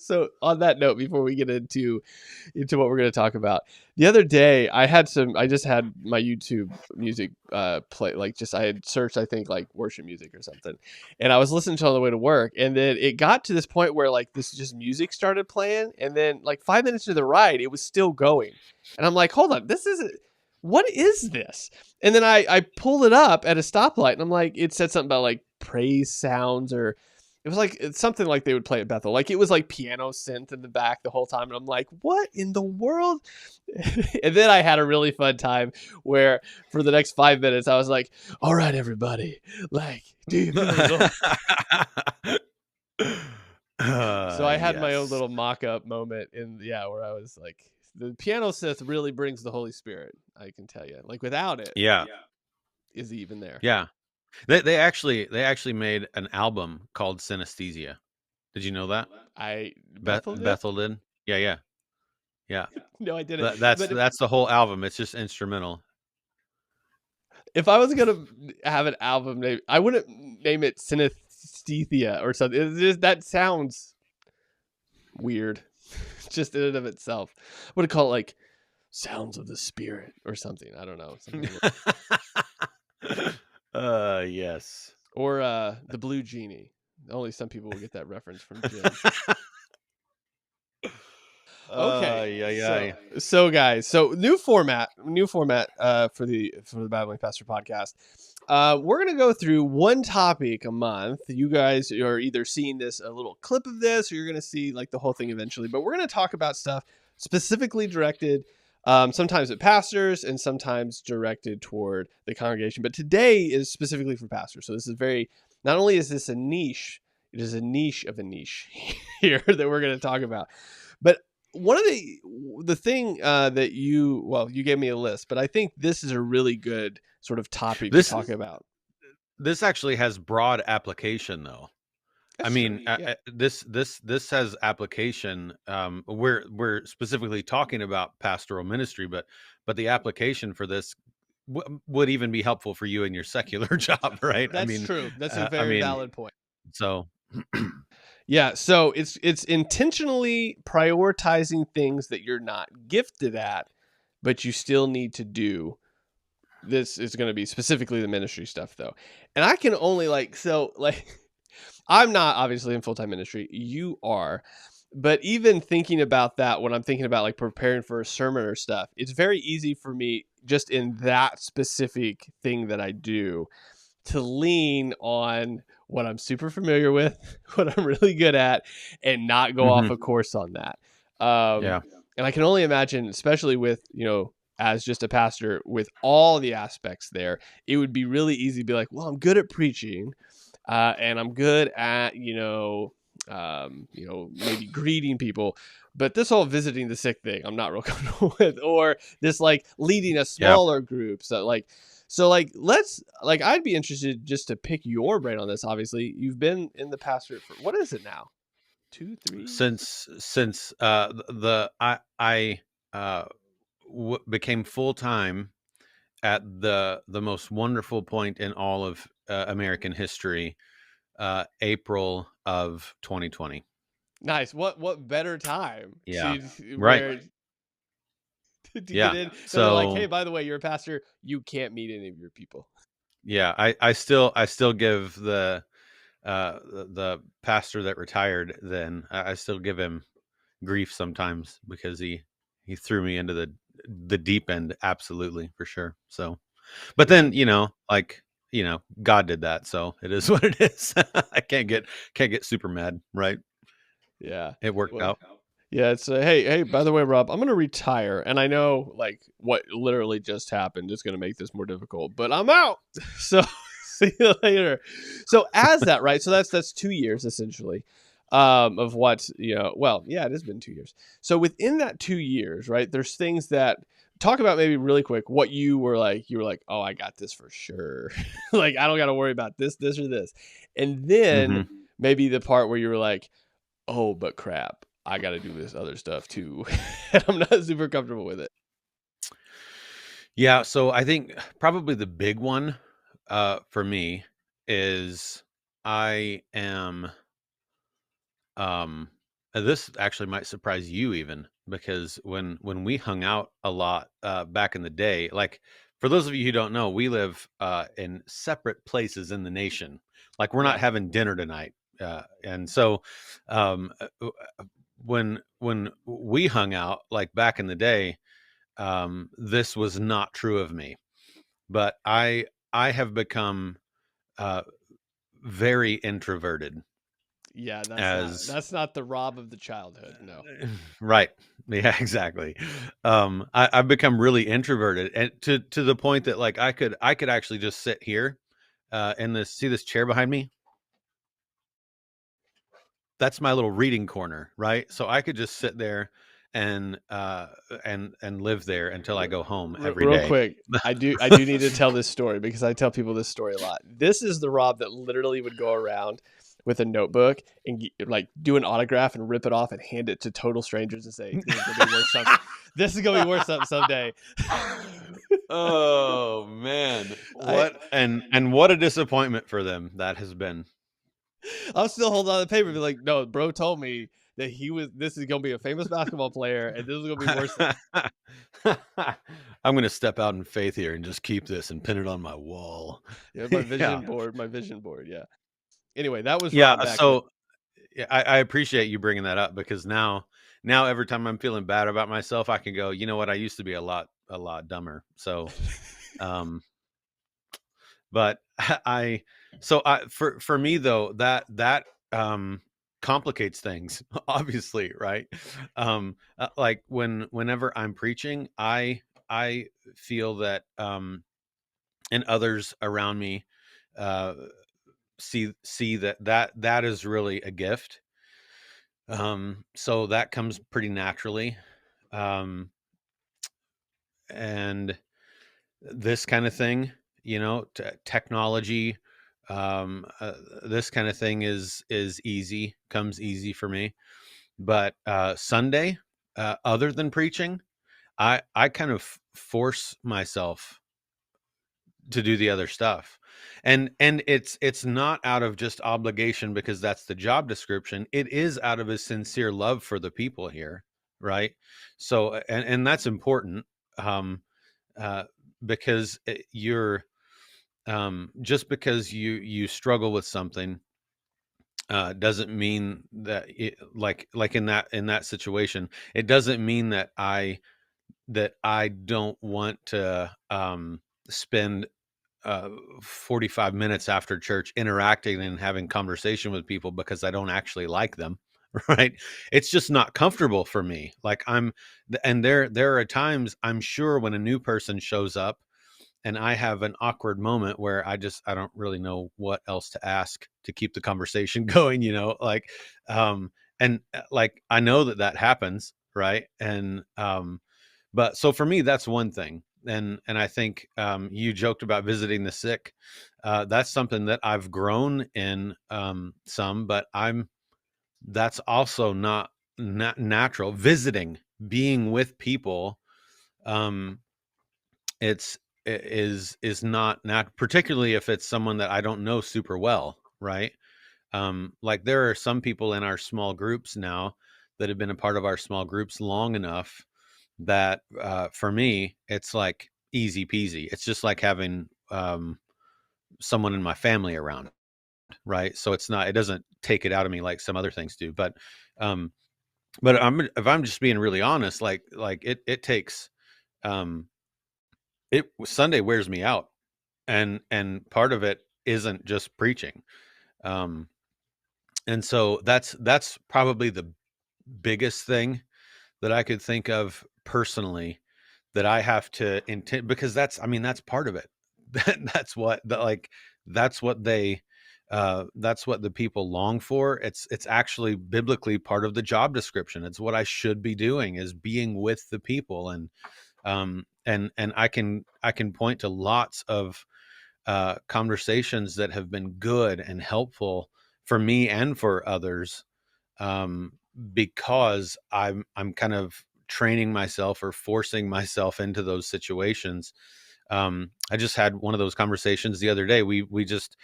So on that note, before we get into what we're going to talk about, the other day I just had my YouTube music play, like just I had searched, I think, like worship music or something, and I was listening to it on the way to work, and then it got to this point where like this just music started playing, and then like 5 minutes to the ride, it was still going, and I'm like, hold on, what is this? And then I pulled it up at a stoplight, and I'm like, it said something about like praise sounds, or it was like it's something like they would play at Bethel. Like it was like piano synth in the back the whole time. And I'm like, what in the world? And then I had a really fun time where for the next 5 minutes, I was like, all right, everybody, like, do you feel the Lord? So I had my own little mock-up moment where I was like, the piano synth really brings the Holy Spirit. I can tell you, like without it, is he even there? Yeah. They actually made an album called Synesthesia. Did you know that? Bethel did? Yeah. No, I didn't. That's the whole album. It's just instrumental. If I was gonna have an album name, I wouldn't name it Synesthesia or something. It's just, that sounds weird, just in and of itself. I would call it like Sounds of the Spirit or something. I don't know. Yes. Or the Blue Genie. Only some people will get that reference from Jim. Okay. So guys, new format for the Babbling Pastor podcast. We're gonna go through one topic a month. You guys are either seeing a little clip of this, or you're gonna see like the whole thing eventually. But we're gonna talk about stuff specifically directed, sometimes at pastors and sometimes directed toward the congregation. But today is specifically for pastors. So this is not only is this a niche, it is a niche of a niche here that we're gonna talk about. But one of the thing that you gave me a list, but I think this is a really good sort of topic to talk about. This actually has broad application, though. That's I mean, true, yeah. this has application. We're specifically talking about pastoral ministry, but the application for this would even be helpful for you in your secular job, right? That's true. That's a very valid point. So. Yeah, so it's intentionally prioritizing things that you're not gifted at, but you still need to do. This is going to be specifically the ministry stuff, though. And I can only I'm not obviously in full-time ministry. You are. But even thinking about that, when I'm thinking about like preparing for a sermon or stuff, it's very easy for me just in that specific thing that I do to lean on what I'm super familiar with, what I'm really good at, and not go off a course on that. And I can only imagine, especially with, as just a pastor with all the aspects there, it would be really easy to be like, well, I'm good at preaching, and I'm good at, maybe greeting people, but this whole visiting the sick thing, I'm not real comfortable with, or this like leading a smaller group. I'd be interested just to pick your brain on this. Obviously, you've been in the pastorate for, what is it now? 2, 3? Since I became full-time at the most wonderful point in all of American history, April of 2020. Nice. What better time? Yeah. Right. To get in. So they're like, hey, by the way, you're a pastor. You can't meet any of your people. Yeah, I still give the pastor that retired then, I still give him grief sometimes because he threw me into the deep end. Absolutely, for sure. So, but then, God did that. So it is what it is. I can't get super mad. Right. Yeah. It worked out. Yeah. It's hey, by the way, Rob, I'm going to retire. And I know like what literally just happened is going to make this more difficult, but I'm out. So see you later. So as that, right. So that's 2 years essentially. Of what, it has been 2 years. So within that 2 years, right, there's things that talk about maybe really quick what you were like, oh, I got this for sure. Like, I don't got to worry about this or this. And then maybe the part where you were like, oh, but crap, I got to do this other stuff too. And I'm not super comfortable with it. Yeah. So I think probably the big one for me is I am This actually might surprise you even, because when we hung out a lot back in the day, like for those of you who don't know, we live in separate places in the nation. Like we're not Yeah. having dinner tonight, and so um, when we hung out like back in the day, this was not true of me. But I have become uh, very introverted Yeah, as that's not the Rob of the childhood. No. right. Yeah, exactly. I've become really introverted, and to the point that like I could actually just sit here, and see this chair behind me. That's my little reading corner, right? So I could just sit there and and live there until I go home every Real day. quick, I do need to tell this story because I tell people this story a lot. This is the Rob that literally would go around with a notebook and like do an autograph and rip it off and hand it to total strangers and say, "This is gonna be worth something. This is gonna be worth something someday." Oh man, I what and what a disappointment for them that has been. I'm still holding on to the paper. Be like, no, bro told me that this is gonna be a famous basketball player and this is gonna be worth it. I'm gonna step out in faith here and just keep this and pin it on my wall. Yeah, Yeah, my vision board. Yeah. Anyway, that was yeah. Rob back then. So yeah, I appreciate you bringing that up, because now every time I'm feeling bad about myself, I can go, you know what? I used to be a lot dumber. So, um, but for me though, that complicates things, obviously, right? Like whenever I'm preaching, I feel that and others around me uh see that is really a gift. So that comes pretty naturally. Um and this kind of thing, technology, this kind of thing is easy, comes easy for me. But Sunday, other than preaching, I kind of force myself to do the other stuff. And it's not out of just obligation because that's the job description. It is out of a sincere love for the people here, right? So and that's important. um uh because you're just because you struggle with something doesn't mean that like in that situation, it doesn't mean that I don't want to spend 45 minutes after church interacting and having conversation with people because I don't actually like them. Right? It's just not comfortable for me. Like and there are times, I'm sure, when a new person shows up and I have an awkward moment where I don't really know what else to ask to keep the conversation going, like and like I know that happens, right? And but so for me, that's one thing. And I think you joked about visiting the sick. That's something that I've grown in some, but that's also not natural. Visiting, being with people, um, it's is not particularly if it's someone that I don't know super well, right? Like there are some people in our small groups now that have been a part of our small groups long enough that for me it's like easy peasy. It's just like having someone in my family around, right? So it doesn't take it out of me like some other things do. Um but if I'm just being really honest, like it takes um it Sunday wears me out, and part of it isn't just preaching. um and so that's probably the biggest thing that I could think of personally that I have to intend, because that's part of it. That's what that's what that's what the people long for. It's actually biblically part of the job description. It's what I should be doing, is being with the people. And I can point to lots of conversations that have been good and helpful for me and for others, um, because I'm kind of training myself or forcing myself into those situations. I just had one of those conversations the other day. We just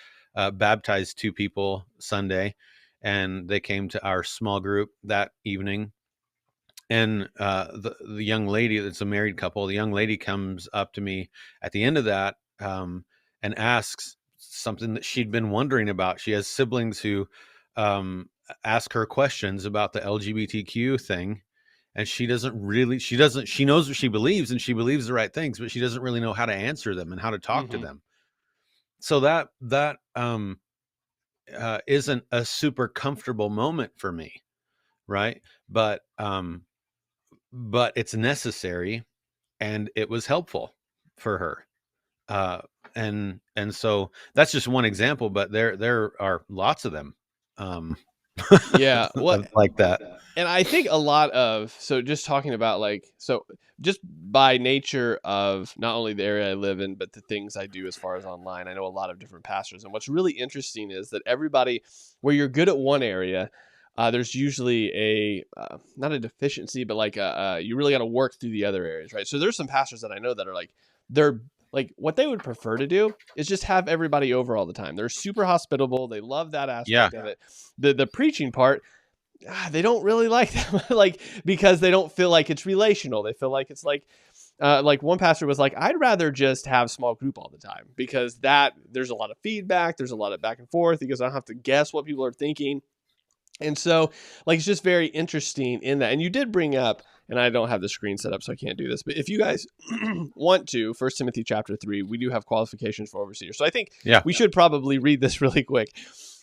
baptized two people Sunday, and they came to our small group that evening. And the young lady, it's a married couple, the young lady comes up to me at the end of that, and asks something that she'd been wondering about. She has siblings who ask her questions about the LGBTQ thing. And she knows what she believes, and she believes the right things, but she doesn't really know how to answer them and how to talk to them. So that isn't a super comfortable moment for me. Right. But it's necessary, and it was helpful for her. And so that's just one example, but there are lots of them. Yeah. Like that. And I think a lot of, so just talking about like, so just by nature of not only the area I live in, but the things I do as far as online, I know a lot of different pastors. And what's really interesting is that everybody, where you're good at one area, there's usually not a deficiency, but like you really got to work through the other areas, right? So there's some pastors that I know that are like, they're like, what they would prefer to do is just have everybody over all the time. They're super hospitable. They love that aspect of it. The preaching part, they don't really like them, like, because they don't feel like it's relational. They feel like it's like one pastor was like, I'd rather just have small group all the time, because there's a lot of feedback. There's a lot of back and forth, because I don't have to guess what people are thinking. And so, like, it's just very interesting in that. And you did bring up, and I don't have the screen set up, so I can't do this, but if you guys want to, 1 Timothy chapter 3, we do have qualifications for overseers. So I think we should probably read this really quick.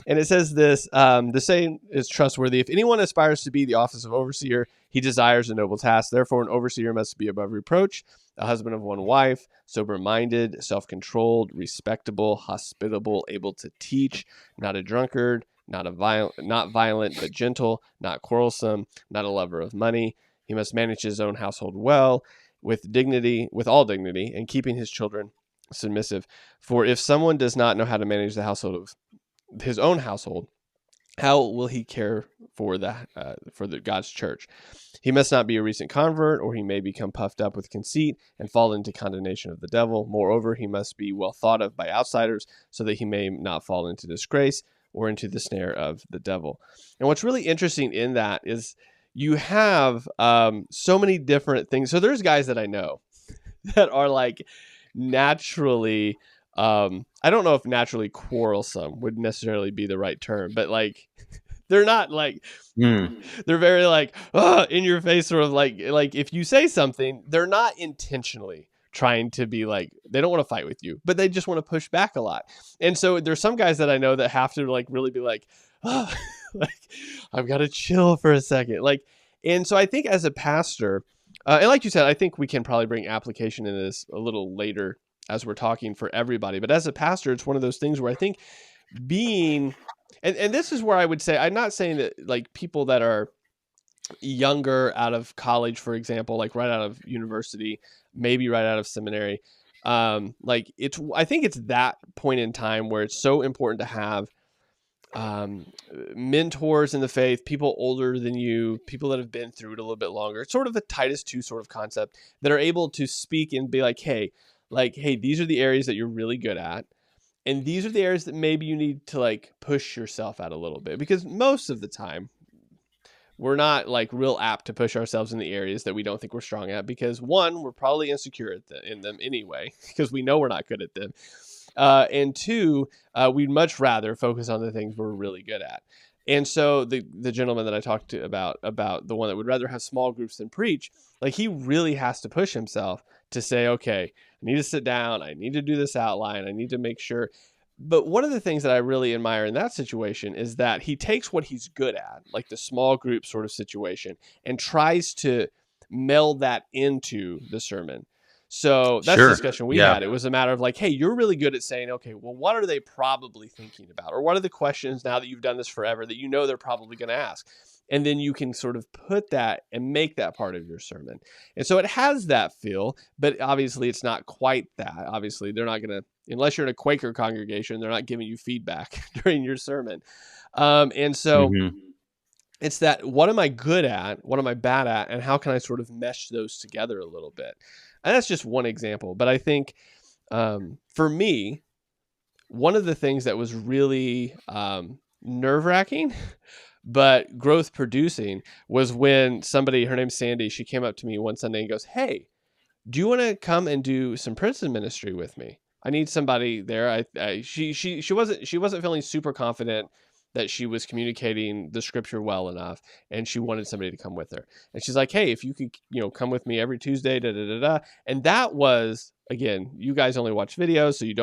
And it says this, the saying is trustworthy. If anyone aspires to be the office of overseer, he desires a noble task. Therefore, an overseer must be above reproach, a husband of one wife, sober-minded, self-controlled, respectable, hospitable, able to teach, not a drunkard, not violent, but gentle, not quarrelsome, not a lover of money. He must manage his own household well, with all dignity, and keeping his children submissive. For if someone does not know how to manage the household of his own household, how will he care for the God's church? He must not be a recent convert, or he may become puffed up with conceit and fall into condemnation of the devil. Moreover, he must be well thought of by outsiders, so that he may not fall into disgrace or into the snare of the devil. And what's really interesting in that is you have so many different things. So there's guys that I know that are like naturally, I don't know if naturally quarrelsome would necessarily be the right term, but like, they're not like, they're very like, in your face, sort of like if you say something, they're not intentionally trying to be like, they don't want to fight with you, but they just want to push back a lot. And so there's some guys that I know that have to like really be like, like, I've got to chill for a second. Like, and so I think as a pastor, and like you said, I think we can probably bring application in this a little later as we're talking for everybody. But as a pastor, it's one of those things where I think being, and this is where I would say, I'm not saying that like people that are younger out of college, for example, like right out of university, maybe right out of seminary, like I think it's that point in time where it's so important to have mentors in the faith, people older than you, people that have been through it a little bit longer. It's sort of a Titus II sort of concept, that are able to speak and be like, hey, these are the areas that you're really good at, and these are the areas that maybe you need to like push yourself at a little bit, because most of the time we're not like real apt to push ourselves in the areas that we don't think we're strong at, because one, we're probably insecure in them anyway, because we know we're not good at them. And two, we'd much rather focus on the things we're really good at. And so the gentleman that I talked to about the one that would rather have small groups than preach, like he really has to push himself to say, okay, I need to sit down, I need to do this outline, I need to make sure. But one of the things that I really admire in that situation is that he takes what he's good at, like the small group sort of situation, and tries to meld that into the sermon. So that's the discussion we had. It was a matter of like, hey, you're really good at saying, okay, well, what are they probably thinking about? Or what are the questions, now that you've done this forever, that you know they're probably going to ask? And then you can sort of put that and make that part of your sermon. And so it has that feel, but obviously it's not quite that. Obviously, they're not going to, unless you're in a Quaker congregation, they're not giving you feedback during your sermon. And so it's that, what am I good at? What am I bad at? And how can I sort of mesh those together a little bit? And that's just one example. But I think for me, one of the things that was really nerve-wracking, but growth producing was when somebody, her name's Sandy, she came up to me one Sunday and goes, "Hey, do you want to come and do some prison ministry with me? I need somebody there." She wasn't feeling super confident that she was communicating the scripture well enough, and she wanted somebody to come with her. And she's like, "Hey, if you could, come with me every Tuesday, da da da da." And that was, again, you guys only watch videos, so you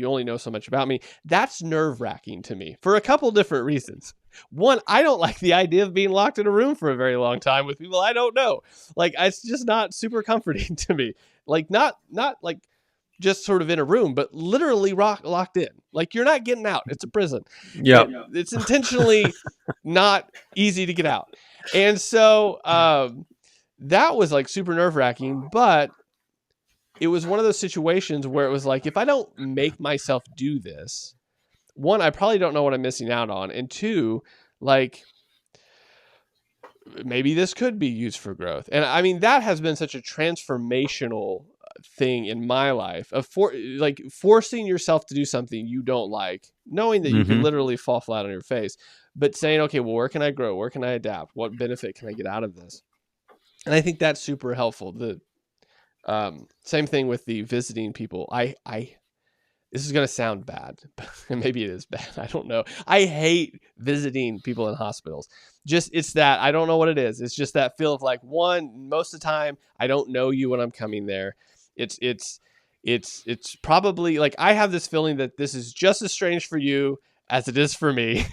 only know so much about me. That's nerve-wracking to me for a couple different reasons. One, I don't like the idea of being locked in a room for a very long time with people I don't know. Like, it's just not super comforting to me. Like, not like just sort of in a room, but literally locked in. Like, you're not getting out. It's a prison. Yeah. It's intentionally not easy to get out. And so that was like super nerve-wracking, but it was one of those situations where it was like, if I don't make myself do this, one, I probably don't know what I'm missing out on. And two, like, maybe this could be used for growth. And I mean, that has been such a transformational thing in my life of forcing yourself to do something you don't like, knowing that you can literally fall flat on your face, but saying, okay, well, where can I grow? Where can I adapt? What benefit can I get out of this? And I think that's super helpful. The same thing with the visiting people. This is going to sound bad, and maybe it is bad. I don't know. I hate visiting people in hospitals. It's that I don't know what it is. It's just that feel of like, one, most of the time I don't know you when I'm coming there. It's probably like, I have this feeling that this is just as strange for you as it is for me.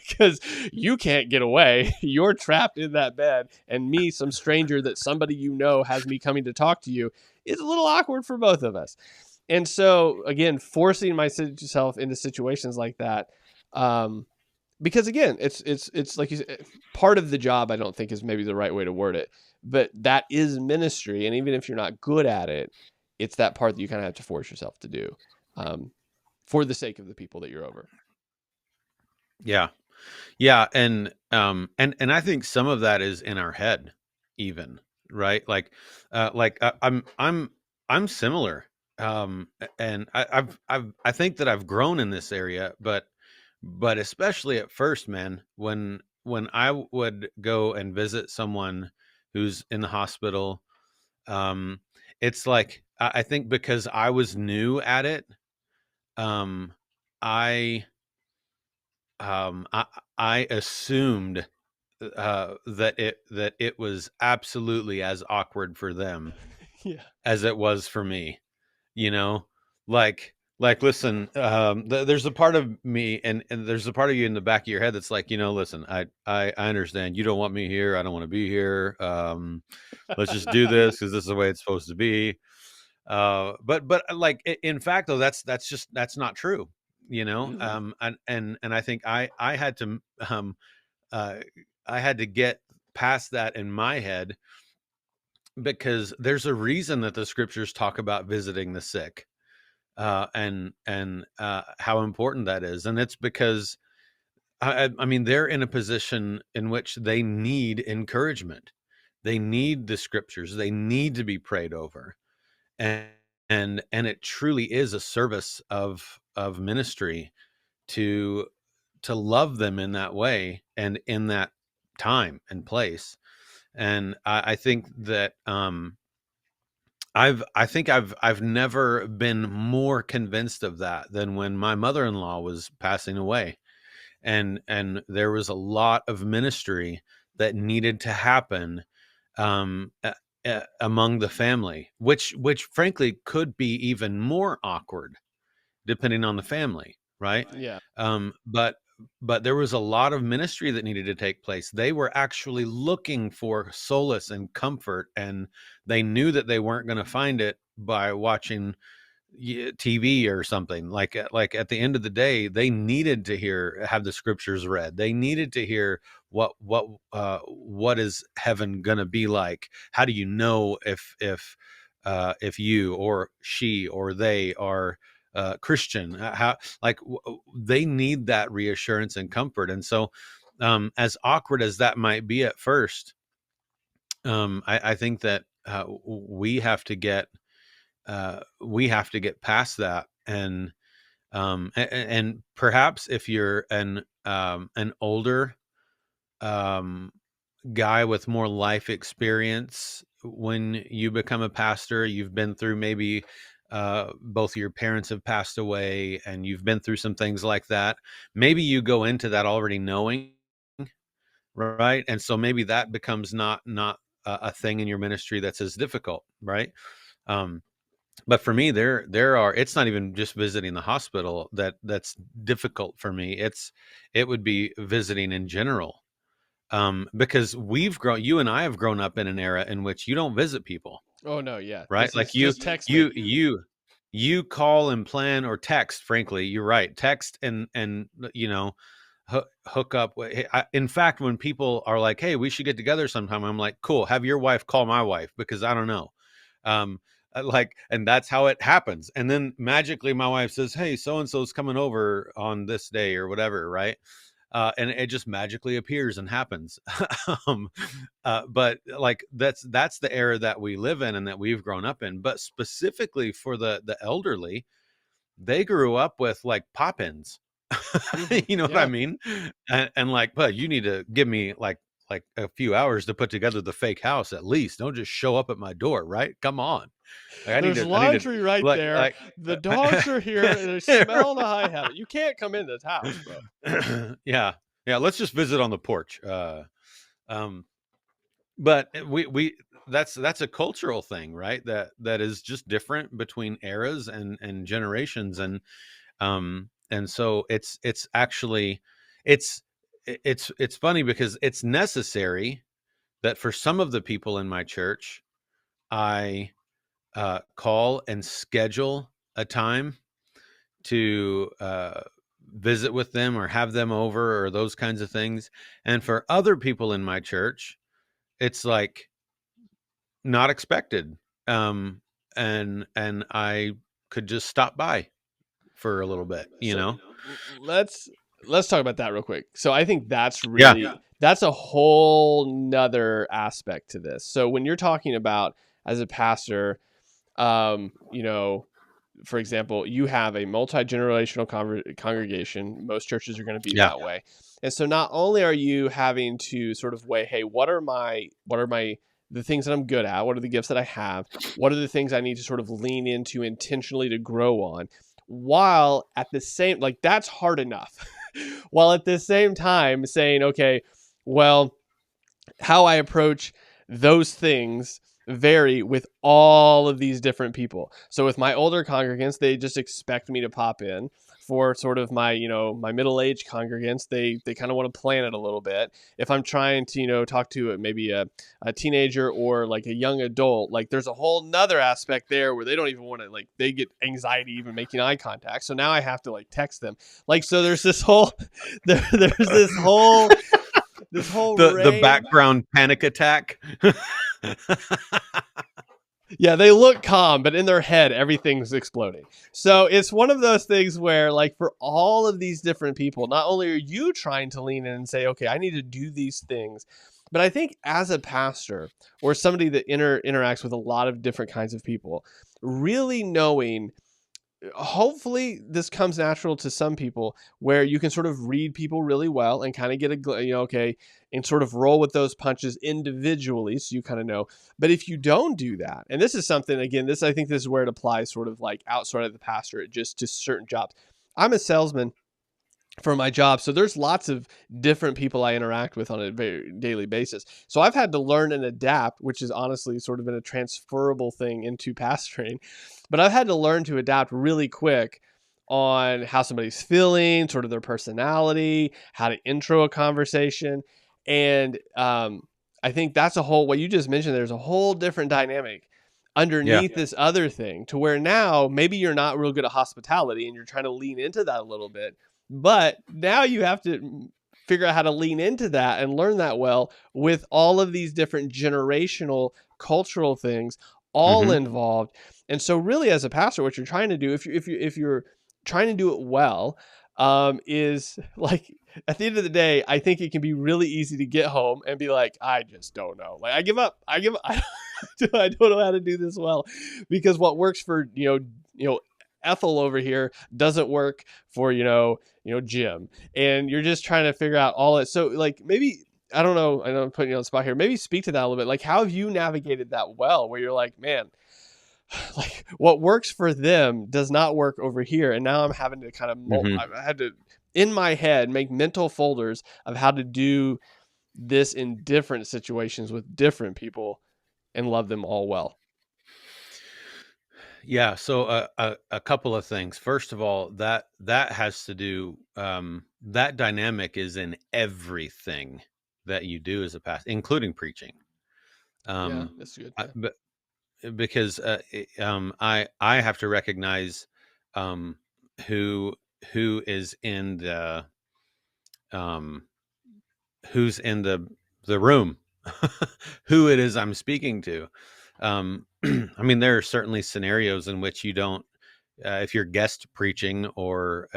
Because you can't get away. You're trapped in that bed. And me, some stranger that somebody has me coming to talk to you, is a little awkward for both of us. And so, again, forcing myself into situations like that, because, again, it's like you said, part of the job, I don't think is maybe the right way to word it, but that is ministry. And even if you're not good at it, it's that part that you kind of have to force yourself to do for the sake of the people that you're over. Yeah. Yeah. And I think some of that is in our head even, right? I'm similar. And I think that I've grown in this area, but especially at first, man, when I would go and visit someone who's in the hospital, it's like, I think because I was new at it, I I assumed that it was absolutely as awkward for them Yeah. as it was for me. You know, listen, there's a part of me and there's a part of you in the back of your head that's like, listen, I understand you don't want me here. I don't want to be here. Let's just do this because this is the way it's supposed to be. But like, in fact, though, that's not true. And I think I had to I had to get past that in my head, because there's a reason that the scriptures talk about visiting the sick, and how important that is. And it's because I mean, they're in a position in which they need encouragement. They need the scriptures. They need to be prayed over. And it truly is a service of ministry to love them in that way and in that time and place. And I think that I've never been more convinced of that than when my mother-in-law was passing away, and there was a lot of ministry that needed to happen among the family, which frankly could be even more awkward depending on the family, right? Yeah. But there was a lot of ministry that needed to take place. They were actually looking for solace and comfort, and they knew that they weren't going to find it by watching TV or something. Like at the end of the day, they needed to have the scriptures read. They needed to hear what is heaven going to be like? How do you know if you or she or they are Christian? How, like, they need that reassurance and comfort. And so, as awkward as that might be at first, I think that we have to get past that, and And perhaps if you're an older guy with more life experience, when you become a pastor, you've been through maybe both of your parents have passed away and you've been through some things like that. Maybe you go into that already knowing, right? And so maybe that becomes not a thing in your ministry that's as difficult, right? But for me, there are, it's not even just visiting the hospital that's difficult for me. It would be visiting in general. Because you and I have grown up in an era in which you don't visit people. Oh no, yeah. Right? This Like is just text me. you call and plan, or text, frankly, you're right. Text and hook up. In fact, when people are like, "Hey, we should get together sometime," I'm like, "Cool. Have your wife call my wife, because I don't know." And that's how it happens. And then magically my wife says, "Hey, so-and-so's coming over on this day," or whatever. Right. And it just magically appears and happens. But like, that's the era that we live in and that we've grown up in. But specifically for the elderly, they grew up with like pop-ins. You know what I mean? And like, but you need to give me like a few hours to put together the fake house at least. Don't just show up at my door, right? Come on. Like, There's laundry right there. The dogs are here. And they smell the high heaven. You can't come in this house, bro. Yeah. Let's just visit on the porch. But that's a cultural thing, right? That is just different between eras and generations. And so it's actually, it's funny because it's necessary that for some of the people in my church, I call and schedule a time to visit with them or have them over or those kinds of things. And for other people in my church, it's like not expected. And I could just stop by for a little bit, you know? Let's talk about that real quick. So I think that's really, that's a whole nother aspect to this. So when you're talking about as a pastor, for example, you have a multi-generational congregation. Most churches are going to be that way. And so not only are you having to sort of weigh, hey, what are the things that I'm good at? What are the gifts that I have? What are the things I need to sort of lean into intentionally to grow on? While at the same, like, that's hard enough. While at the same time saying, okay, well, how I approach those things vary with all of these different people. So with my older congregants, they just expect me to pop in. For sort of my, my middle-aged congregants, they kind of want to plan it a little bit. If I'm trying to, talk to maybe a teenager or like a young adult, like there's a whole nother aspect there where they don't even want to, like, they get anxiety even making eye contact. So now I have to like text them. Like, so there's this whole, there's this whole the background panic attack. Yeah, they look calm, but in their head, everything's exploding. So it's one of those things where, like, for all of these different people, not only are you trying to lean in and say, okay, I need to do these things, but I think as a pastor or somebody that interacts with a lot of different kinds of people, really knowing, hopefully this comes natural to some people, where you can sort of read people really well and kind of get okay, and sort of roll with those punches individually, so you kind of know. But if you don't do that, and this is something, again, I think this is where it applies sort of like outside of the pastorate, just to certain jobs. I'm a salesman for my job, so there's lots of different people I interact with on a very daily basis. So I've had to learn and adapt, which is honestly sort of been a transferable thing into pastoring. But I've had to learn to adapt really quick on how somebody's feeling, sort of their personality, how to intro a conversation. And I think that's what you just mentioned. There's a whole different dynamic underneath this other thing, to where now maybe you're not real good at hospitality and you're trying to lean into that a little bit. But now you have to figure out how to lean into that and learn that well with all of these different generational cultural things all involved. And so really, as a pastor, what you're trying to do, if you're trying to do it well, is like, at the end of the day, I think it can be really easy to get home and be like, I just don't know. Like, I give up. I don't know how to do this well, because what works for, Ethel over here doesn't work for, Jim. And you're just trying to figure out all it. So like maybe, I don't know, I know I'm putting you on the spot here. Maybe speak to that a little bit. Like, how have you navigated that well, where you're like, man, like what works for them does not work over here. And now I'm having to kind of, I had to, in my head, make mental folders of how to do this in different situations with different people and love them all well. Yeah. So a couple of things. First of all, that has to do, that dynamic is in everything that you do as a pastor, including preaching. Yeah, that's good. Yeah. But because I have to recognize who is in the who's in the room, who it is I'm speaking to. I mean, there are certainly scenarios in which you don't, if you're guest preaching or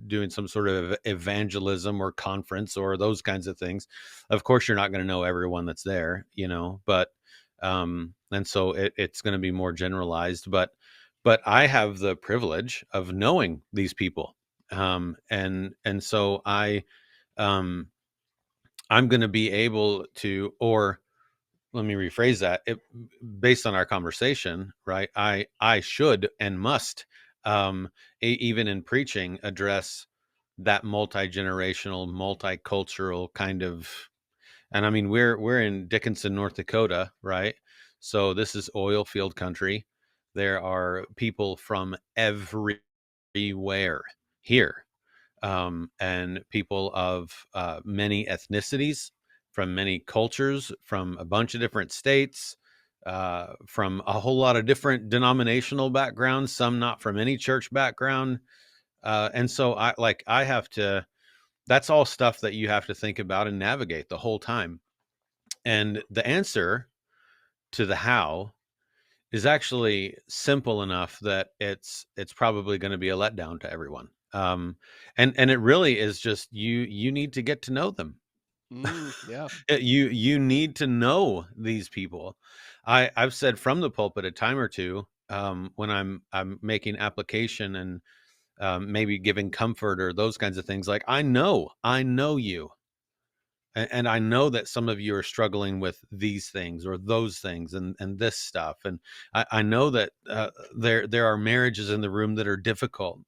doing some sort of evangelism or conference or those kinds of things, of course you're not going to know everyone that's there, but and so it's going to be more generalized, but I have the privilege of knowing these people, and so I'm going to be able to, or let me rephrase that, based on our conversation, right? I should and must, even in preaching, address that multi-generational, multicultural kind of. And I mean, we're in Dickinson, North Dakota, right? So this is oil field country. There are people from everywhere here, and people of many ethnicities, from many cultures, from a bunch of different states, from a whole lot of different denominational backgrounds, some not from any church background. And so I have to, that's all stuff that you have to think about and navigate the whole time. And the answer to the how is actually simple enough that it's probably going to be a letdown to everyone. And it really is just, you need to get to know them. Yeah. You need to know these people. I've said from the pulpit a time or two, when I'm making application and maybe giving comfort or those kinds of things, like, I know you, and I know that some of you are struggling with these things or those things and this stuff, and I know that there are marriages in the room that are difficult.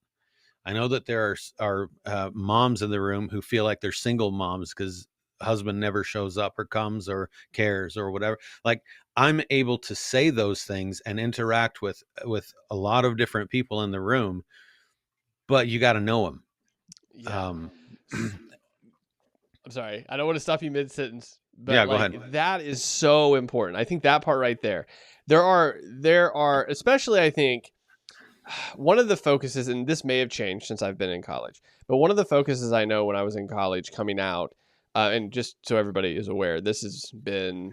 I know that there are moms in the room who feel like they're single moms because husband never shows up or comes or cares or whatever. Like, I'm able to say those things and interact with a lot of different people in the room, but you got to know them. Yeah. I'm sorry, I don't want to stop you mid-sentence, but yeah, go ahead. that is so important. I think that part right there, there are, especially, I think, one of the focuses, and this may have changed since I've been in college, but one of the focuses I know when I was in college coming out, and just so everybody is aware, this has been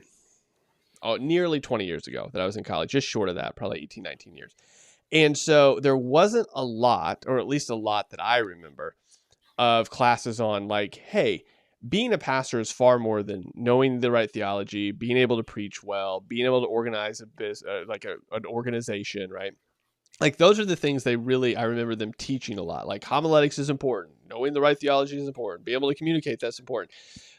nearly 20 years ago that I was in college, just short of that, probably 18, 19 years. And so there wasn't a lot, or at least a lot that I remember, of classes on like, hey, being a pastor is far more than knowing the right theology, being able to preach well, being able to organize a business, like an organization, right? Like, those are the things I remember them teaching a lot. Like, homiletics is important. Knowing the right theology is important. Being able to communicate, that's important.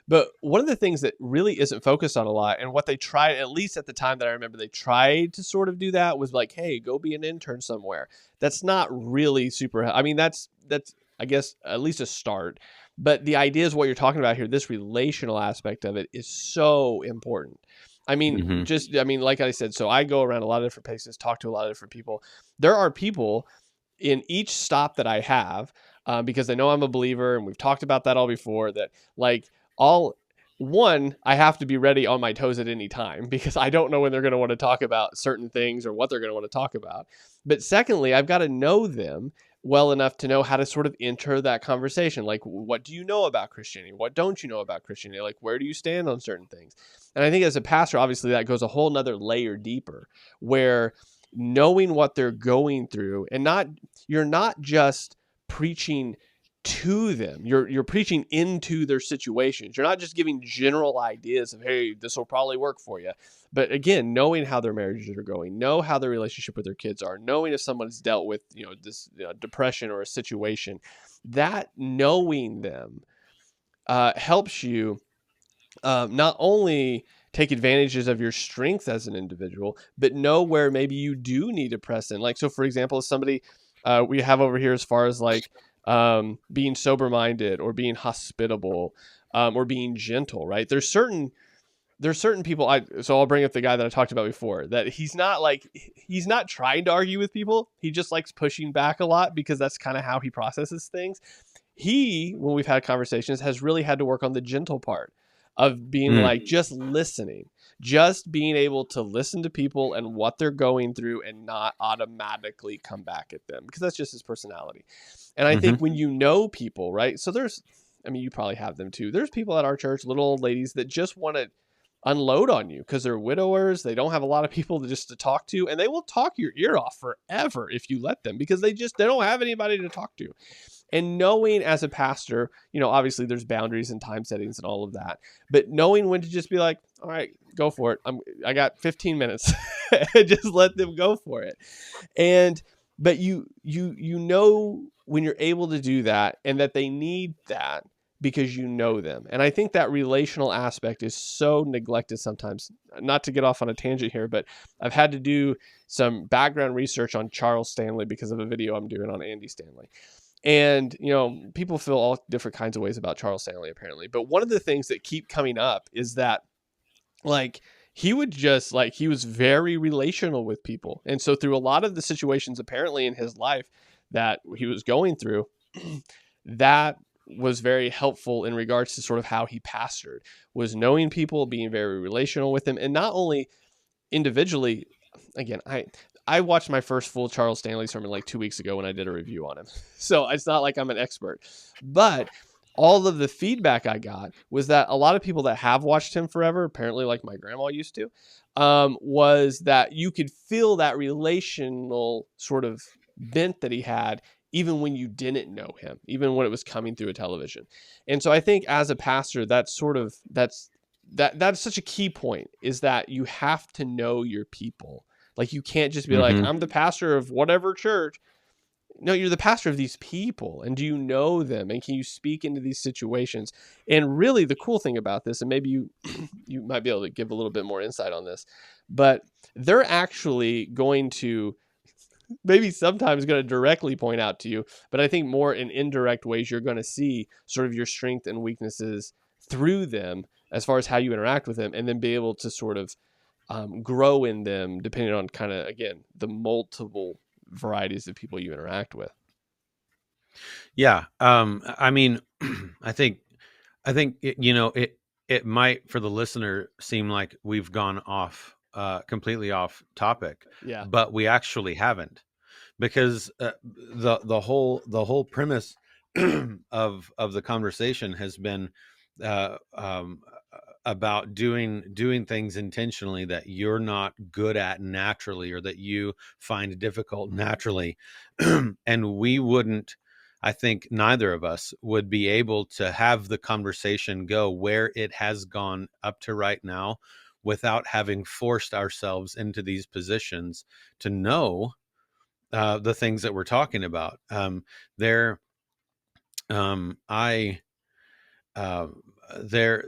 But one of the things that really isn't focused on a lot, and what they tried, at least at the time that I remember, they tried to sort of do that, was like, hey, go be an intern somewhere. That's not really super, I mean, that's I guess at least a start. But the idea is what you're talking about here. This relational aspect of it is so important. I mean, like I said, so I go around a lot of different places, talk to a lot of different people. There are people in each stop that I have, because they know I'm a believer, and we've talked about that all before, that like I have to be ready on my toes at any time, because I don't know when they're going to want to talk about certain things or what they're going to want to talk about. But secondly, I've got to know them well enough to know how to sort of enter that conversation. Like, what do you know about Christianity? What don't you know about Christianity? Like, where do you stand on certain things? And I think as a pastor, obviously that goes a whole nother layer deeper, where knowing what they're going through, and you're not just preaching to them. You're preaching into their situations. You're not just giving general ideas of, hey, this will probably work for you. But again, knowing how their marriages are going, know how their relationship with their kids are, knowing if someone's dealt with, this depression or a situation, that knowing them helps you not only take advantages of your strengths as an individual, but know where maybe you do need to press in. Like, so for example, somebody we have over here as far as like being sober-minded or being hospitable or being gentle, right? There's certain people. So I'll bring up the guy that I talked about before, that he's not trying to argue with people. He just likes pushing back a lot because that's kind of how he processes things. When we've had conversations, has really had to work on the gentle part of being like just listening, just being able to listen to people and what they're going through and not automatically come back at them, because that's just his personality. And I think when you know people, right? So you probably have them too. There's people at our church, little old ladies that just want to unload on you because they're widowers. They don't have a lot of people to talk to, and they will talk your ear off forever if you let them, because they don't have anybody to talk to. And knowing as a pastor, obviously there's boundaries and time settings and all of that, but knowing when to just be like, all right, go for it. I got 15 minutes. Just let them go for it. But you know when you're able to do that, and that they need that because you know them. And I think that relational aspect is so neglected sometimes. Not to get off on a tangent here, but I've had to do some background research on Charles Stanley because of a video I'm doing on Andy Stanley. And, people feel all different kinds of ways about Charles Stanley, apparently. But one of the things that keep coming up is that, like, he was very relational with people. And so through a lot of the situations, apparently, in his life that he was going through, that was very helpful in regards to sort of how he pastored, was knowing people, being very relational with them. And not only individually, again, I watched my first full Charles Stanley sermon like 2 weeks ago when I did a review on him. So it's not like I'm an expert, but all of the feedback I got was that a lot of people that have watched him forever, apparently like my grandma used to, was that you could feel that relational sort of bent that he had, even when you didn't know him, even when it was coming through a television. And so I think as a pastor, that's such a key point, is that you have to know your people. Like, you can't just be like, I'm the pastor of whatever church. No, you're the pastor of these people. And do you know them? And can you speak into these situations? And really the cool thing about this, and maybe you might be able to give a little bit more insight on this, but they're actually going to maybe sometimes going to directly point out to you, but I think more in indirect ways, you're going to see sort of your strength and weaknesses through them as far as how you interact with them, and then be able to sort of grow in them depending on kind of, again, the multiple varieties of people you interact with. Yeah. I mean, I think it might, for the listener, seem like we've gone off completely off topic, but we actually haven't, because the whole premise of the conversation has been about doing things intentionally that you're not good at naturally, or that you find difficult naturally. And I think neither of us would be able to have the conversation go where it has gone up to right now without having forced ourselves into these positions to know the things that we're talking about.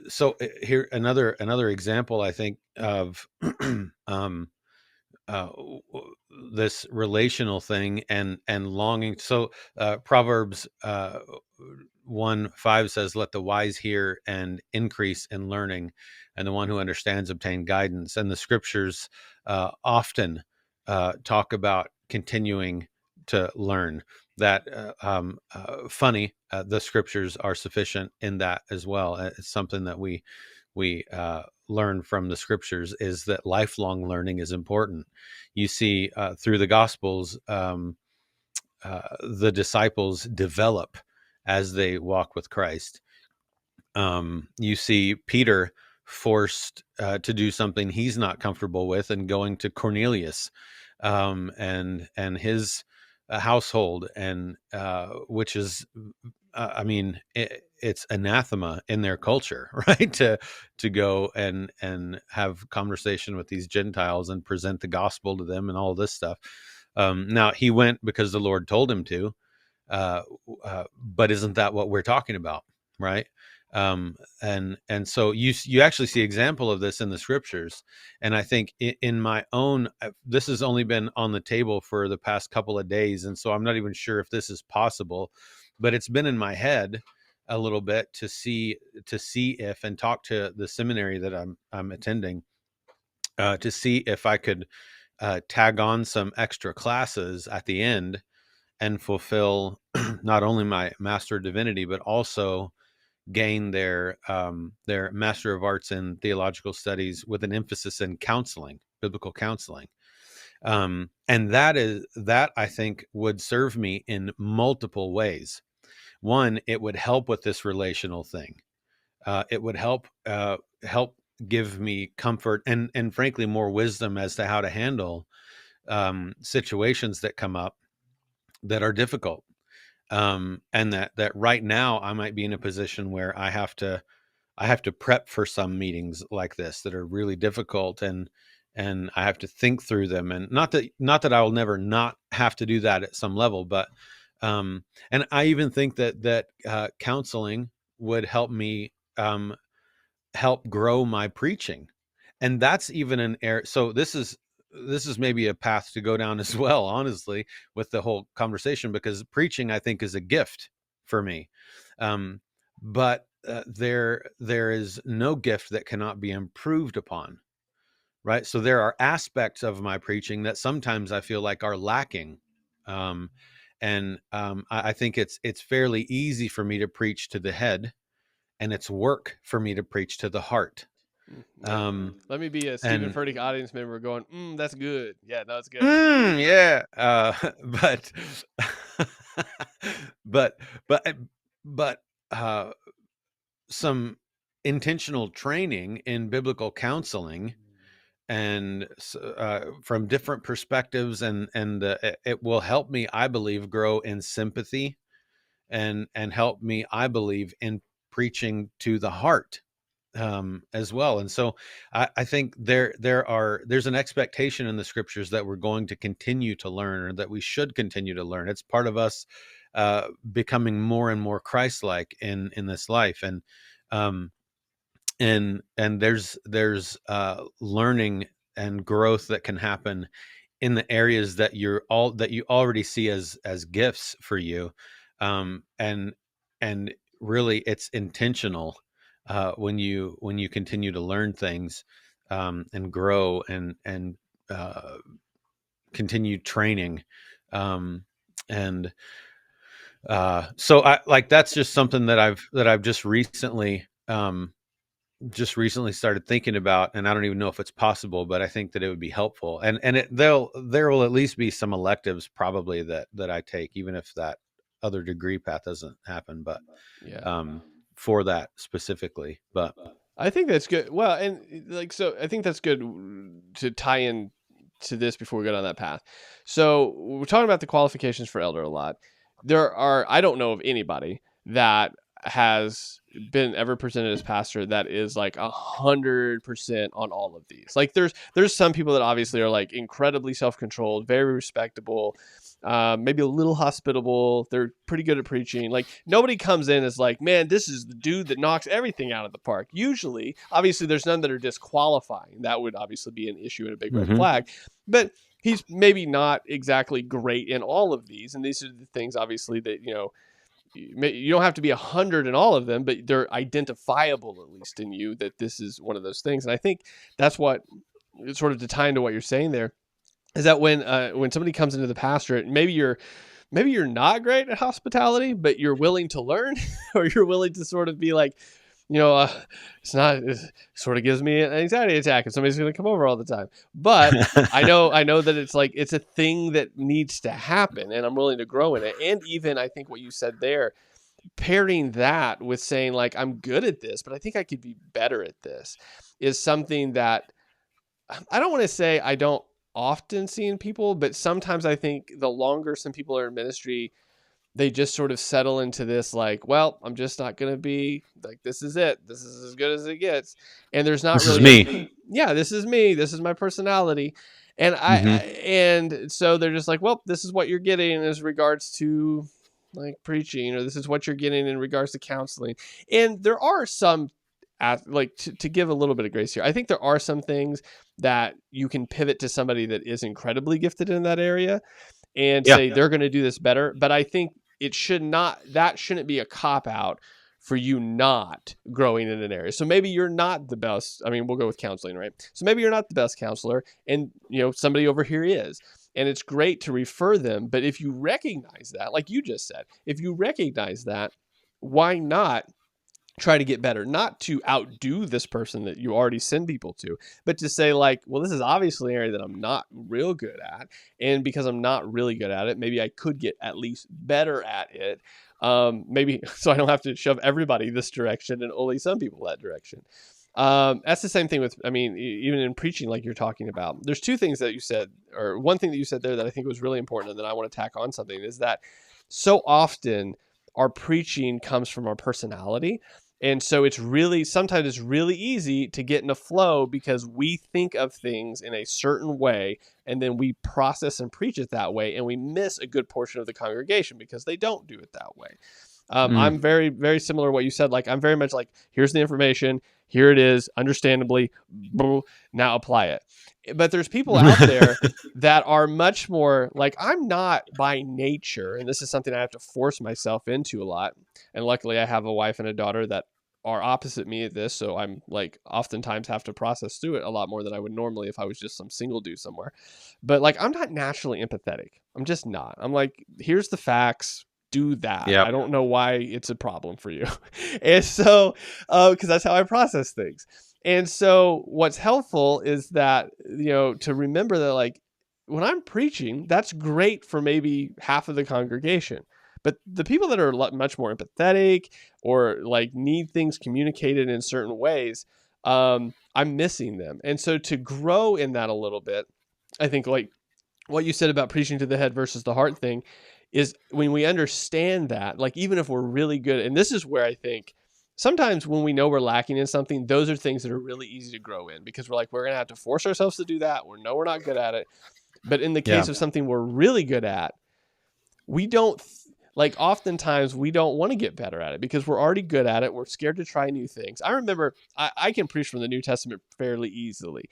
So here, another example, I think, of this relational thing and longing. So Proverbs 1:5 says, "Let the wise hear and increase in learning, and the one who understands obtain guidance." And the scriptures often talk about continuing to learn. That funny, the scriptures are sufficient in that as well. It's something that we learn from the scriptures, is that lifelong learning is important. You see through the Gospels, the disciples develop as they walk with Christ. You see Peter forced to do something he's not comfortable with, and going to Cornelius and his household, and which is I mean, it's anathema in their culture, right? To go and have conversation with these Gentiles and present the gospel to them and all this stuff. Now he went because the Lord told him to, but isn't that what we're talking about, right? And so you actually see example of this in the scriptures, and I think in my own, this has only been on the table for the past couple of days, and so I'm not even sure if this is possible, but it's been in my head a little bit to see if, and talk to the seminary that I'm attending, to see if I could tag on some extra classes at the end and fulfill not only my Master of Divinity, but also gain their Master of Arts in Theological Studies with an emphasis in counseling, biblical counseling. And that I think would serve me in multiple ways. One, it would help with this relational thing. It would help give me comfort and frankly more wisdom as to how to handle situations that come up that are difficult. And that right now I might be in a position where I have to prep for some meetings like this that are really difficult, and I have to think through them. And not that I will never not have to do that at some level, but and I even think that counseling would help me help grow my preaching, and that's even an area. So this is maybe a path to go down as well, honestly, with the whole conversation, because preaching, I think, is a gift for me. But there is no gift that cannot be improved upon, right? So there are aspects of my preaching that sometimes I feel like are lacking. I think it's fairly easy for me to preach to the head, and it's work for me to preach to the heart. Let me be a Stephen Furtick audience member going, that's good. Yeah, no, it's good. Yeah. But some intentional training in biblical counseling, and from different perspectives, and it will help me, I believe, grow in sympathy, and help me, I believe, in preaching to the heart as well. And so I think there's an expectation in the scriptures that we're going to continue to learn, or that we should continue to learn. It's part of us becoming more and more Christ-like in this life. And there's learning and growth that can happen in the areas that you already see as gifts for you. And really it's intentional when you continue to learn things and grow and continue training. And so I like, that's just something that I've just recently started thinking about, and I don't even know if it's possible, but I think that it would be helpful. And there will at least be some electives probably that I take, even if that other degree path doesn't happen, but for that specifically. But I think that's good. Well, and so I think that's good to tie in to this before we go down that path. So we're talking about the qualifications for elder a lot. I don't know of anybody that has been ever presented as pastor that is like 100% on all of these. Like there's some people that obviously are like incredibly self-controlled, very respectable, maybe a little hospitable. They're pretty good at preaching. Like nobody comes in as like, man, this is the dude that knocks everything out of the park. Usually, obviously there's none that are disqualifying. That would obviously be an issue and a big red flag, but he's maybe not exactly great in all of these. And these are the things obviously that, you don't have to be 100 in all of them, but they're identifiable, at least in you, that this is one of those things. And I think that's what, sort of to tie into what you're saying there, is that when somebody comes into the pastorate, maybe you're not great at hospitality, but you're willing to learn, or you're willing to sort of be like, it sort of gives me an anxiety attack if somebody's going to come over all the time. But I know that it's a thing that needs to happen, and I'm willing to grow in it. And even I think what you said there, pairing that with saying like, I'm good at this, but I think I could be better at this, is something that I don't want to say I don't often see in people, but sometimes I think the longer some people are in ministry, they just sort of settle into this like, well, I'm just not going to be like, this is it. This is as good as it gets. And there's not This is really me. yeah, this is me. This is my personality. And and so they're just like, well, this is what you're getting as regards to like preaching, or this is what you're getting in regards to counseling. And there are some like to give a little bit of grace here. I think there are some things that you can pivot to somebody that is incredibly gifted in that area and say they're going to do this better. But I think that shouldn't be a cop out for you not growing in an area. So maybe you're not the best. I mean, we'll go with counseling, right? So maybe you're not the best counselor, and somebody over here is. And it's great to refer them. But if you recognize that, like you just said, if you recognize that, why not try to get better? Not to outdo this person that you already send people to, but to say like, well, this is obviously an area that I'm not real good at. And because I'm not really good at it, maybe I could get at least better at it. Maybe so I don't have to shove everybody this direction and only some people that direction. That's the same thing with, I mean, even in preaching, like you're talking about, there's two things that you said, or one thing that you said there that I think was really important, and then I want to tack on something, is that so often our preaching comes from our personality. And so sometimes it's really easy to get in a flow because we think of things in a certain way, and then we process and preach it that way, and we miss a good portion of the congregation because they don't do it that way. I'm very, very similar to what you said. Like, I'm very much like, here's the information, here it is, understandably, now apply it. But there's people out there that are much more like, I'm not by nature, and this is something I have to force myself into a lot. And luckily I have a wife and a daughter that are opposite me at this. So I'm like, oftentimes have to process through it a lot more than I would normally if I was just some single dude somewhere. But like, I'm not naturally empathetic. I'm just not. I'm like, here's the facts. Do that. Yep. I don't know why it's a problem for you. And so, because that's how I process things. And so what's helpful is that, to remember that, like, when I'm preaching, that's great for maybe half of the congregation. But the people that are much more empathetic or like need things communicated in certain ways, I'm missing them. And so to grow in that a little bit, I think like what you said about preaching to the head versus the heart thing is when we understand that, like, even if we're really good, and this is where I think sometimes when we know we're lacking in something, those are things that are really easy to grow in because we're like, we're going to have to force ourselves to do that. We're not good at it. But in the case of something we're really good at, we don't like, oftentimes we don't want to get better at it because we're already good at it. We're scared to try new things. I remember I can preach from the New Testament fairly easily.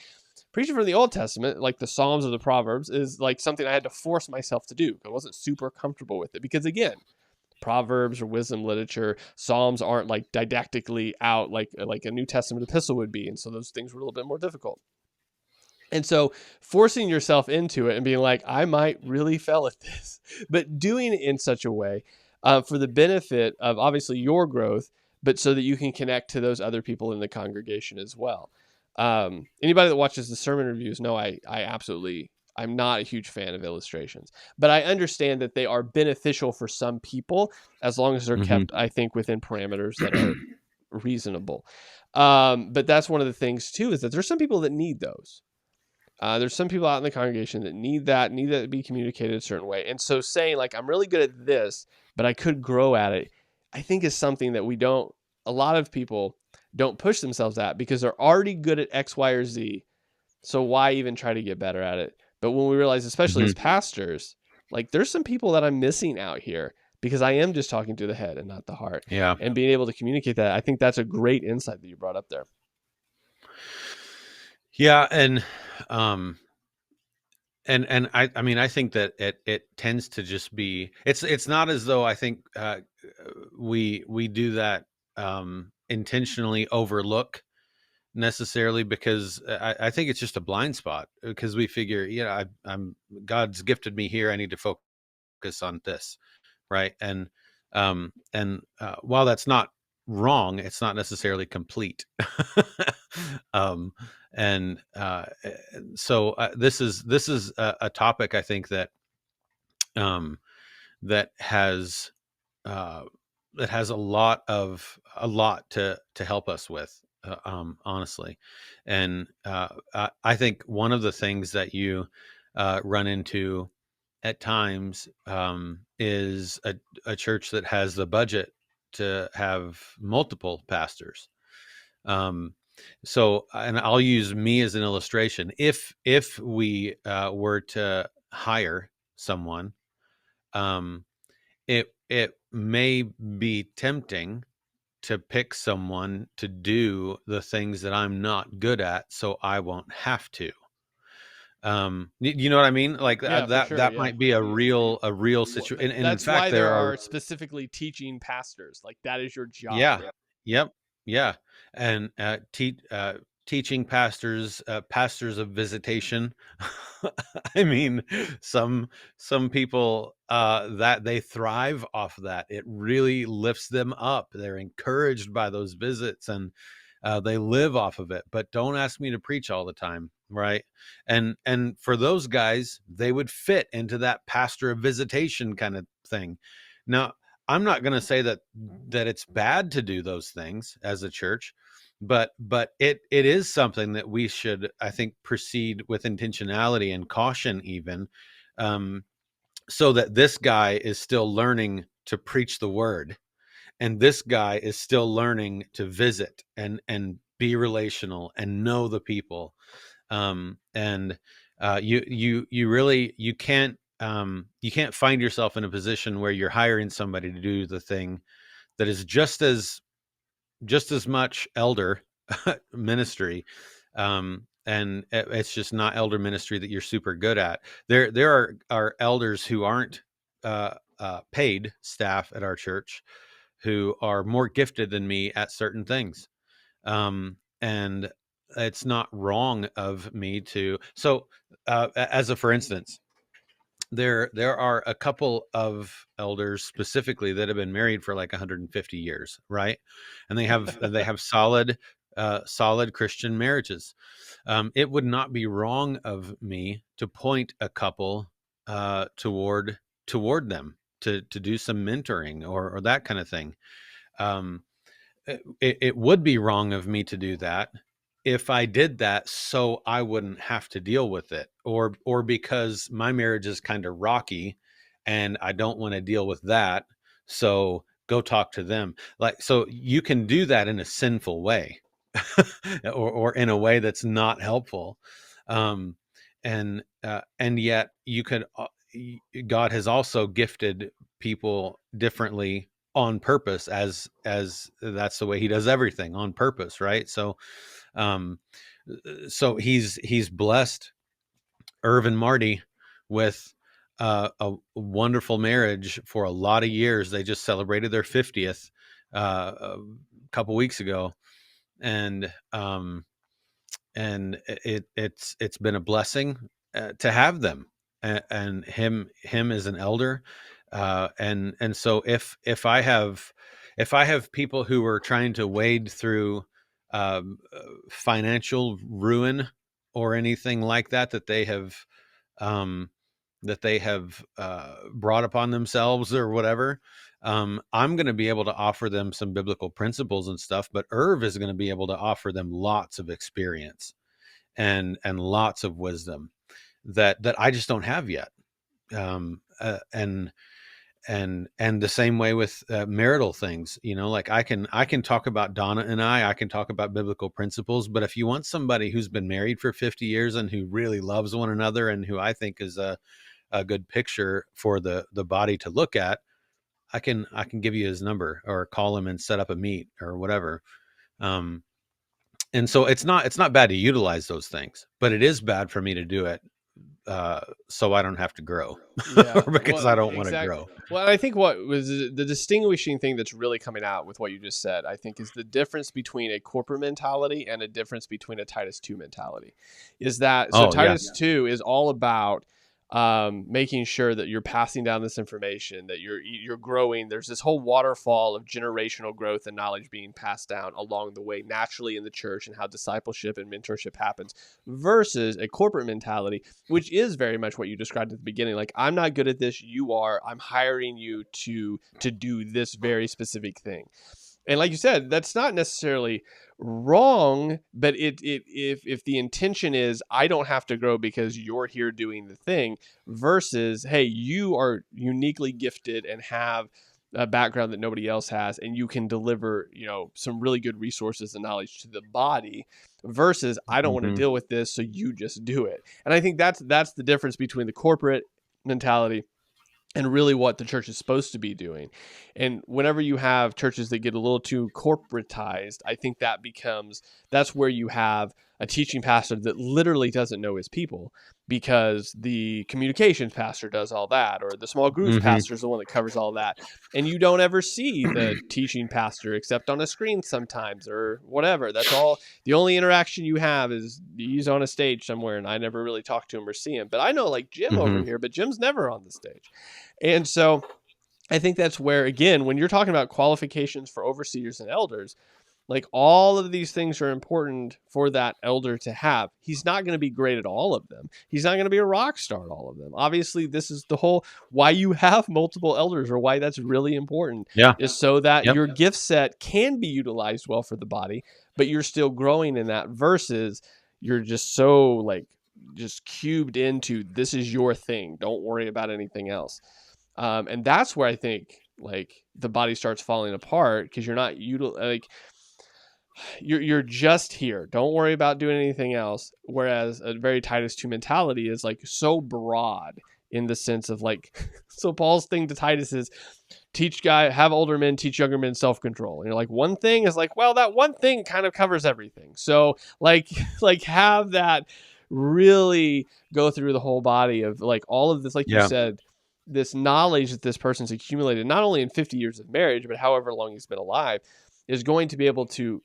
Preaching from the Old Testament, like the Psalms or the Proverbs, is like something I had to force myself to do. I wasn't super comfortable with it because, again, Proverbs or wisdom literature, Psalms aren't like didactically out like a New Testament epistle would be. And so those things were a little bit more difficult. And so forcing yourself into it and being like, I might really fail at this, but doing it in such a way for the benefit of obviously your growth, but so that you can connect to those other people in the congregation as well. Anybody that watches the sermon reviews know I'm not a huge fan of illustrations, but I understand that they are beneficial for some people as long as they're kept, I think, within parameters that are reasonable. But that's one of the things too, is that there's some people that need those. There's some people out in the congregation that need that to be communicated a certain way. And so saying like, I'm really good at this, but I could grow at it, I think is something that a lot of people don't push themselves at because they're already good at X, Y, or Z. So why even try to get better at it? But when we realize, especially as pastors, like there's some people that I'm missing out here because I am just talking to the head and not the heart. Yeah. And being able to communicate that, I think that's a great insight that you brought up there. Yeah. And I mean, I think that it tends to just be, it's not as though I think we do that intentionally overlook necessarily, because I think it's just a blind spot because we figure, I'm God's gifted me here. I need to focus on this. Right. And while that's not wrong, it's not necessarily complete. So this is a topic I think that that has a lot to help us with, honestly. And I think one of the things that you run into at times is a church that has the budget to have multiple pastors. So, and I'll use me as an illustration. If we were to hire someone, it may be tempting to pick someone to do the things that I'm not good at, so I won't have to. You know what I mean? Like Yeah, for sure. that Yeah. might be a real situation. And in That's fact, why there there are are specifically teaching pastors. Like that is your job. yeah, yep, yeah, and teaching pastors, pastors of visitation. I mean, some people that they thrive off of that. It really lifts them up. They're encouraged by those visits, and they live off of it. But don't ask me to preach all the time, right? And for those guys, they would fit into that pastor of visitation kind of thing. Now, I'm not going to say that it's bad to do those things as a church, but it is something that we should, I think, proceed with intentionality and caution, even so that this guy is still learning to preach the word, and this guy is still learning to visit and be relational and know the people. And you really, you can't find yourself in a position where you're hiring somebody to do the thing that is just as much elder ministry, and it's just not elder ministry that you're super good at. There are elders who aren't paid staff at our church who are more gifted than me at certain things, and it's not wrong of me to. So as a for instance, there are a couple of elders specifically that have been married for like 150 years, right? And they have solid Christian marriages. It would not be wrong of me to point a couple toward them to do some mentoring or that kind of thing. It would be wrong of me to do that if I did that so I wouldn't have to deal with it, or because my marriage is kind of rocky and I don't want to deal with that, so go talk to them. Like, so you can do that in a sinful way or in a way that's not helpful. And yet you could God has also gifted people differently on purpose, as that's the way he does everything, on purpose, right? So he's blessed Irv and Marty with a wonderful marriage for a lot of years. They just celebrated their 50th a couple weeks ago, and it's been a blessing to have them, and him as an elder, and so if I have people who are trying to wade through financial ruin or anything like that they have brought upon themselves or whatever, I'm going to be able to offer them some biblical principles and stuff, but Irv is going to be able to offer them lots of experience and lots of wisdom that I just don't have yet. And the same way with marital things, like I can talk about Donna and I can talk about biblical principles, but if you want somebody who's been married for 50 years and who really loves one another and who I think is a good picture for the body to look at, I can give you his number or call him and set up a meet or whatever. And so it's not bad to utilize those things, but it is bad for me to do it so I don't have to grow. Yeah, or because I don't want to grow. Well, I think what was the distinguishing thing that's really coming out with what you just said, I think, is the difference between a corporate mentality and a difference between a Titus II mentality. Is that so? Titus II is all about making sure that you're passing down this information, that you're growing. There's this whole waterfall of generational growth and knowledge being passed down along the way naturally in the church, and how discipleship and mentorship happens, versus a corporate mentality, which is very much what you described at the beginning. Like, I'm not good at this, you are. I'm hiring you to do this very specific thing. And like you said, that's not necessarily wrong, but if the intention is I don't have to grow because you're here doing the thing, versus hey, you are uniquely gifted and have a background that nobody else has, and you can deliver, some really good resources and knowledge to the body, versus I don't want to Mm-hmm. deal with this, so you just do it. And I think that's the difference between the corporate mentality and really what the church is supposed to be doing. And whenever you have churches that get a little too corporatized, I think that's where you have a teaching pastor that literally doesn't know his people, because the communications pastor does all that, or the small groups pastor is the one that covers all that. And you don't ever see the teaching pastor except on a screen sometimes or whatever. That's all. The only interaction you have is he's on a stage somewhere, and I never really talk to him or see him. But I know like Jim over here, but Jim's never on the stage. And so I think that's where, again, when you're talking about qualifications for overseers and elders, like all of these things are important for that elder to have. He's not going to be great at all of them. He's not going to be a rock star at all of them. Obviously, this is the whole why you have multiple elders, or why that's really important, is so that your gift set can be utilized well for the body, but you're still growing in that, versus you're just so like just cubed into this is your thing. Don't worry about anything else. And that's where I think like the body starts falling apart, because you're not you're just here. Don't worry about doing anything else. Whereas a very Titus II mentality is like so broad in the sense of like, so Paul's thing to Titus is have older men teach younger men self-control. And you're like, one thing is like, well, that one thing kind of covers everything. So like have that really go through the whole body of like all of this, like you said, this knowledge that this person's accumulated, not only in 50 years of marriage, but however long he's been alive, is going to be able to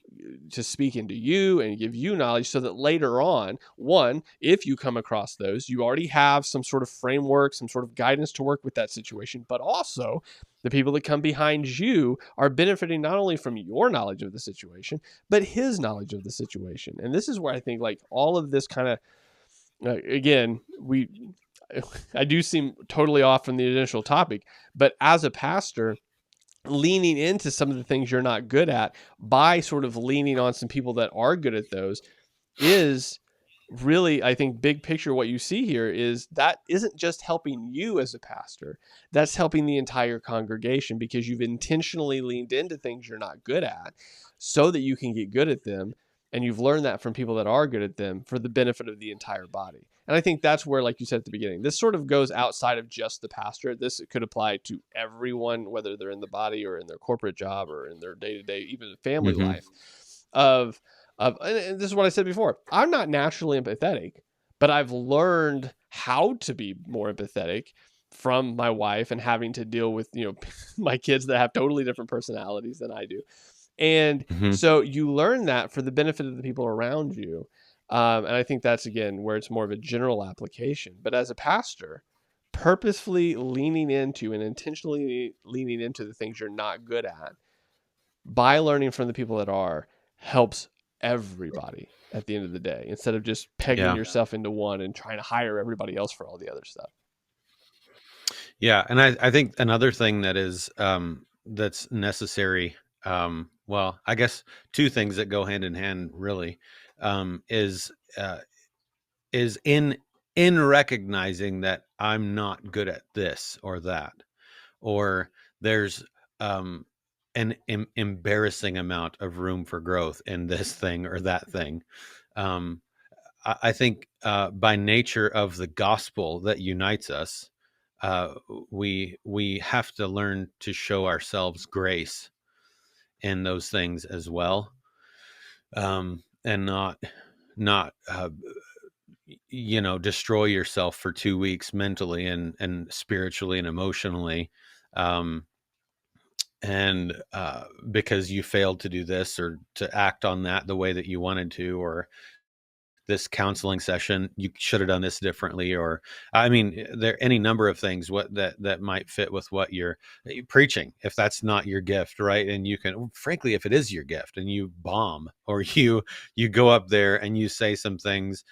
speak into you and give you knowledge, so that later on, one, if you come across those, you already have some sort of framework, some sort of guidance to work with that situation, but also the people that come behind you are benefiting not only from your knowledge of the situation, but his knowledge of the situation. And this is where I think like all of this kind of, again, I do seem totally off from the initial topic, but as a pastor, leaning into some of the things you're not good at by sort of leaning on some people that are good at those is really, I think, big picture. What you see here is that isn't just helping you as a pastor, that's helping the entire congregation, because you've intentionally leaned into things you're not good at so that you can get good at them. And you've learned that from people that are good at them for the benefit of the entire body. And I think that's where, like you said at the beginning, this sort of goes outside of just the pastor. This could apply to everyone, whether they're in the body or in their corporate job or in their day-to-day, even family life. And this is what I said before. I'm not naturally empathetic, but I've learned how to be more empathetic from my wife and having to deal with, my kids that have totally different personalities than I do. And so you learn that for the benefit of the people around you. And I think that's, again, where it's more of a general application. But as a pastor, purposefully leaning into and intentionally leaning into the things you're not good at by learning from the people that are helps everybody at the end of the day, instead of just pegging yourself into one and trying to hire everybody else for all the other stuff. Yeah. And I think another thing that is, that's necessary, well, I guess two things that go hand in hand really, is in recognizing that I'm not good at this or that, or there's an embarrassing amount of room for growth in this thing or that thing. I think by nature of the gospel that unites us, we have to learn to show ourselves grace in those things as well, and not destroy yourself for 2 weeks mentally and spiritually and emotionally, and because you failed to do this or to act on that the way that you wanted to, or this counseling session, you should have done this differently, or I mean, there any number of things that might fit with what you're preaching, if that's not your gift, right? And you can, frankly, if it is your gift and you bomb, or you go up there and you say some things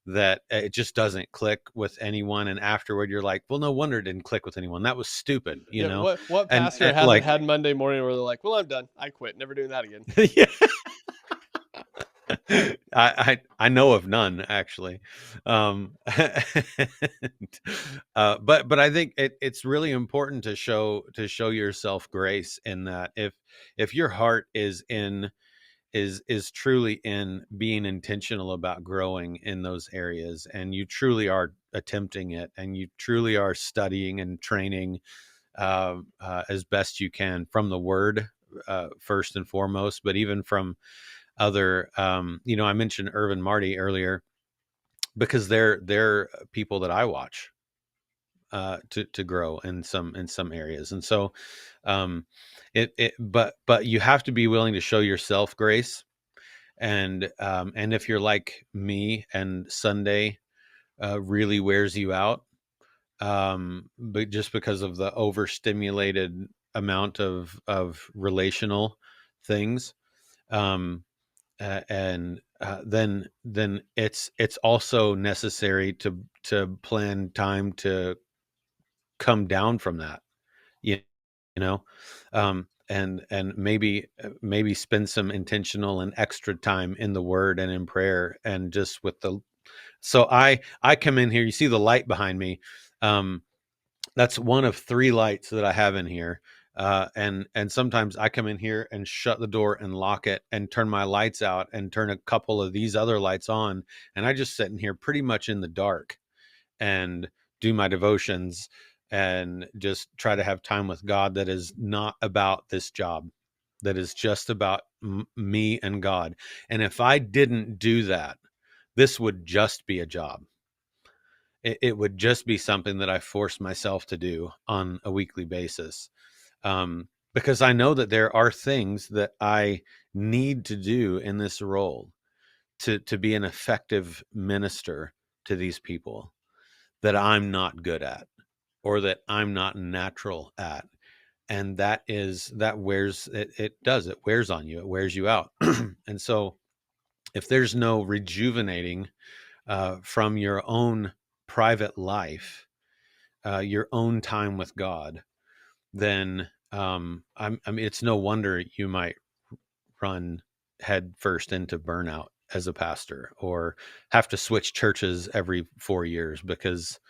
that it just doesn't click with anyone, and afterward you're like, well, no wonder it didn't click with anyone. That was stupid, Yeah, know. what And, pastor hasn't like, had Monday morning where they're like, well, I'm done, I quit, never doing that again. yeah. I know of none, actually. But I think it's really important to show yourself grace in that if your heart is truly in being intentional about growing in those areas, and you truly are attempting it, and you truly are studying and training as best you can from the Word, first and foremost, but even from other, I mentioned Irvin Marty earlier because they're people that I watch to grow in some areas. And so but you have to be willing to show yourself grace. And if you're like me and Sunday really wears you out, but just because of the overstimulated amount of relational things, then it's also necessary to plan time to come down from that, you know, and maybe spend some intentional and extra time in the Word and in prayer, and just with the. So I come in here. You see the light behind me. That's one of 3 lights that I have in here. And sometimes I come in here and shut the door and lock it and turn my lights out and turn a couple of these other lights on. And I just sit in here pretty much in the dark and do my devotions and just try to have time with God that is not about this job, that is just about me and God. And if I didn't do that, this would just be a job. It would just be something that I force myself to do on a weekly basis. Because I know that there are things that I need to do in this role to be an effective minister to these people that I'm not good at, or that I'm not natural at. And that wears, it wears on you. It wears you out. And so if there's no rejuvenating from your own private life, your own time with God, then I mean, it's no wonder you might run head first into burnout as a pastor, or have to switch churches every 4 years because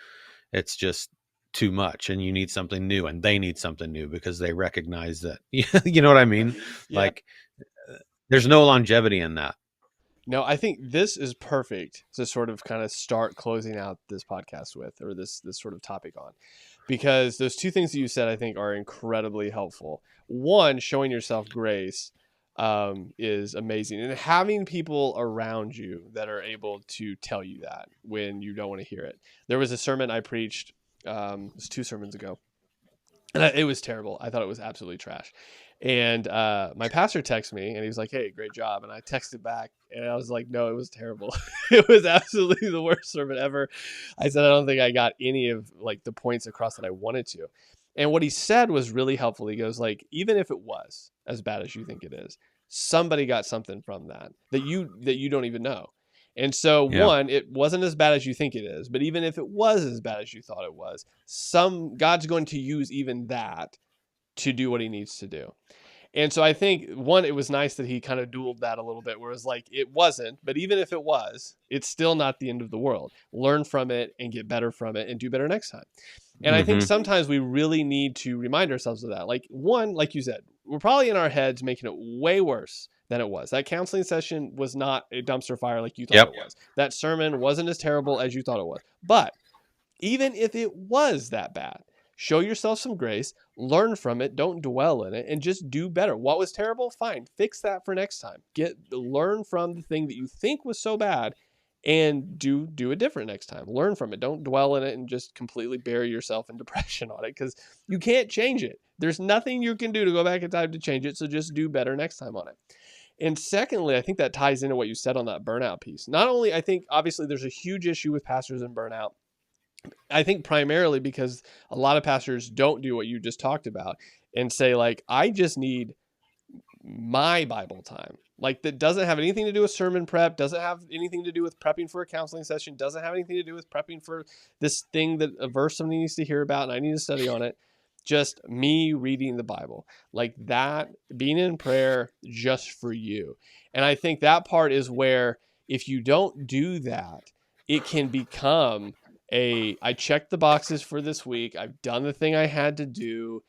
it's just too much, and you need something new, and they need something new because they recognize that. You know what I mean? Yeah. Like, there's no longevity in that. No, I think this is perfect to sort of kind of start closing out this podcast with, or this sort of topic on, because those 2 things that you said, I think, are incredibly helpful. One, showing yourself grace is amazing, and having people around you that are able to tell you that when you don't want to hear it. There was a sermon I preached, it was 2 sermons ago, and it was terrible. I thought it was absolutely trash. And my pastor texted me and he was like, hey, great job. And I texted back and I was like, no, it was terrible. It was absolutely the worst sermon ever. I said, I don't think I got any of like the points across that I wanted to. And what he said was really helpful. He goes like, even if it was as bad as you think it is, somebody got something from that you don't even know. And so Yeah. one, it wasn't as bad as you think it is, but even if it was as bad as you thought it was, God's going to use even that to do what he needs to do. And so I think, one, it was nice that he kind of dueled that a little bit, where it's like, it wasn't, but even if it was, it's still not the end of the world. Learn from it and get better from it and do better next time. And I think sometimes we really need to remind ourselves of that. Like, one, like you said, we're probably in our heads making it way worse than it was. That counseling session was not a dumpster fire like you thought it was. That sermon wasn't as terrible as you thought it was. But even if it was that bad, show yourself some grace, learn from it, don't dwell in it, and just do better. What was terrible? Fine. Fix that for next time. Learn from the thing that you think was so bad and do it different next time. Learn from it. Don't dwell in it and just completely bury yourself in depression on it, because you can't change it. There's nothing you can do to go back in time to change it, so just do better next time on it. And secondly, I think that ties into what you said on that burnout piece. Not only, I think, obviously, there's a huge issue with pastors and burnout. I think primarily because a lot of pastors don't do what you just talked about and say, like, I just need my Bible time. Like, that doesn't have anything to do with sermon prep, doesn't have anything to do with prepping for a counseling session, doesn't have anything to do with prepping for this thing that a verse somebody needs to hear about and I need to study on it. Just me reading the Bible, like that, being in prayer just for you. And I think that part is where, if you don't do that, it can become I checked the boxes for this week. I've done the thing I had to do.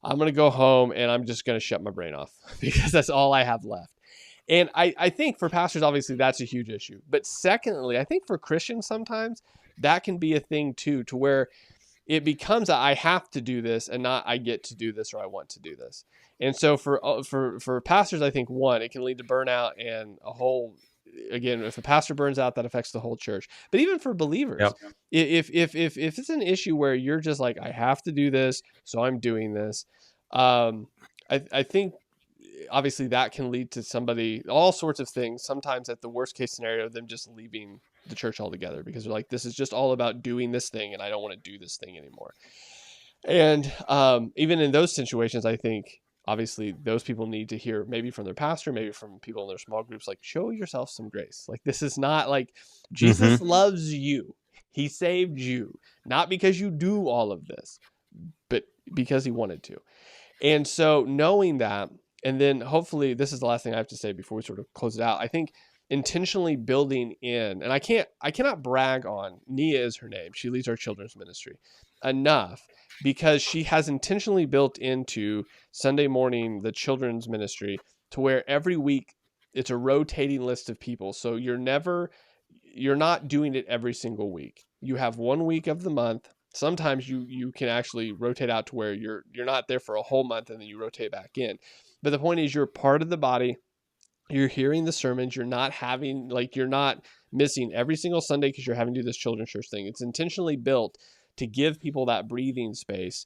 I'm going to go home and I'm just going to shut my brain off because that's all I have left. And I think for pastors, obviously that's a huge issue. But secondly, I think for Christians, sometimes that can be a thing too, to where it becomes I have to do this and not I get to do this or I want to do this. And so for pastors, I think, one, it can lead to burnout and a whole, again, if a pastor burns out, that affects the whole church. But even for believers, Yep. if it's an issue where you're just like, I have to do this, so I'm doing this, I think obviously that can lead to somebody, all sorts of things, sometimes at the worst case scenario, them just leaving the church altogether because they're like, this is just all about doing this thing and I don't want to do this thing anymore. And even in those situations, I think obviously those people need to hear, maybe from their pastor, maybe from people in their small groups, like, show yourself some grace. Like, this is not like, Jesus loves you. He saved you, not because you do all of this, but because he wanted to. And so knowing that, and then hopefully, this is the last thing I have to say before we sort of close it out. I think intentionally building in, and I cannot brag on, Nia is her name, she leads our children's ministry, enough, because she has intentionally built into Sunday morning, the children's ministry, to where every week it's a rotating list of people. So you're not doing it every single week. You have 1 week of the month. Sometimes you can actually rotate out to where you're not there for a whole month and then you rotate back in. But the point is, you're part of the body. You're hearing the sermons. You're not missing every single Sunday because you're having to do this children's church thing. It's intentionally built to give people that breathing space.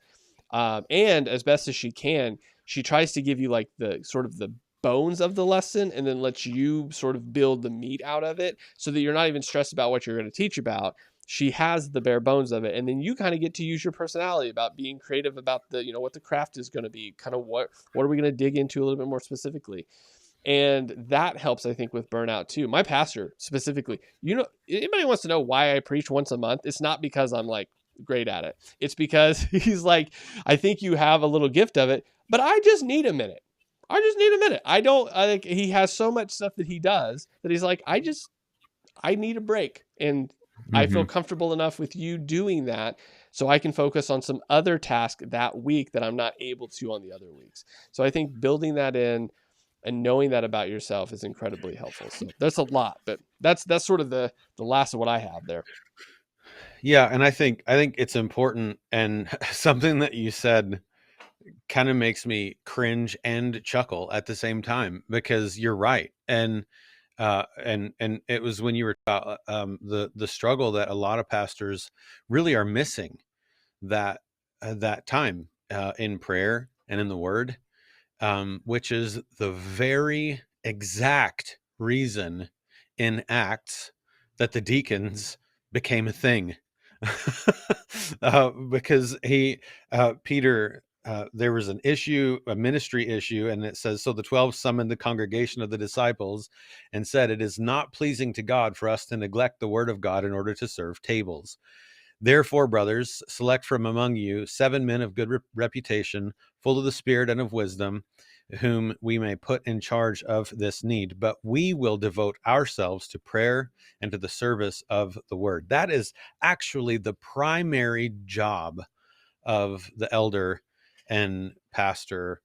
And as best as she can, she tries to give you like the sort of the bones of the lesson and then lets you sort of build the meat out of it so that you're not even stressed about what you're going to teach about. She has the bare bones of it. And then you kind of get to use your personality about being creative about what the craft is going to be, kind of what are we going to dig into a little bit more specifically. And that helps, I think, with burnout too. My pastor specifically, anybody wants to know why I preach once a month? It's not because I'm like great at it. It's because he's like, I think you have a little gift of it, but I just need a minute. He has so much stuff that he does that he's like, I need a break. And I feel comfortable enough with you doing that so I can focus on some other task that week that I'm not able to on the other weeks. So I think building that in and knowing that about yourself is incredibly helpful. So that's a lot, but that's sort of the last of what I have there. Yeah. And I think it's important, and something that you said kind of makes me cringe and chuckle at the same time, because you're right. And it was when you were the struggle that a lot of pastors really are missing, that time in prayer and in the Word, which is the very exact reason in Acts that the deacons became a thing. Because Peter, there was an issue, a ministry issue, and it says, so the 12 summoned the congregation of the disciples and said, it is not pleasing to God for us to neglect the word of God in order to serve tables. Therefore, brothers, select from among you 7 men of good reputation, full of the Spirit and of wisdom, whom we may put in charge of this need. But we will devote ourselves to prayer and to the service of the word. That is actually the primary job of the elder and pastor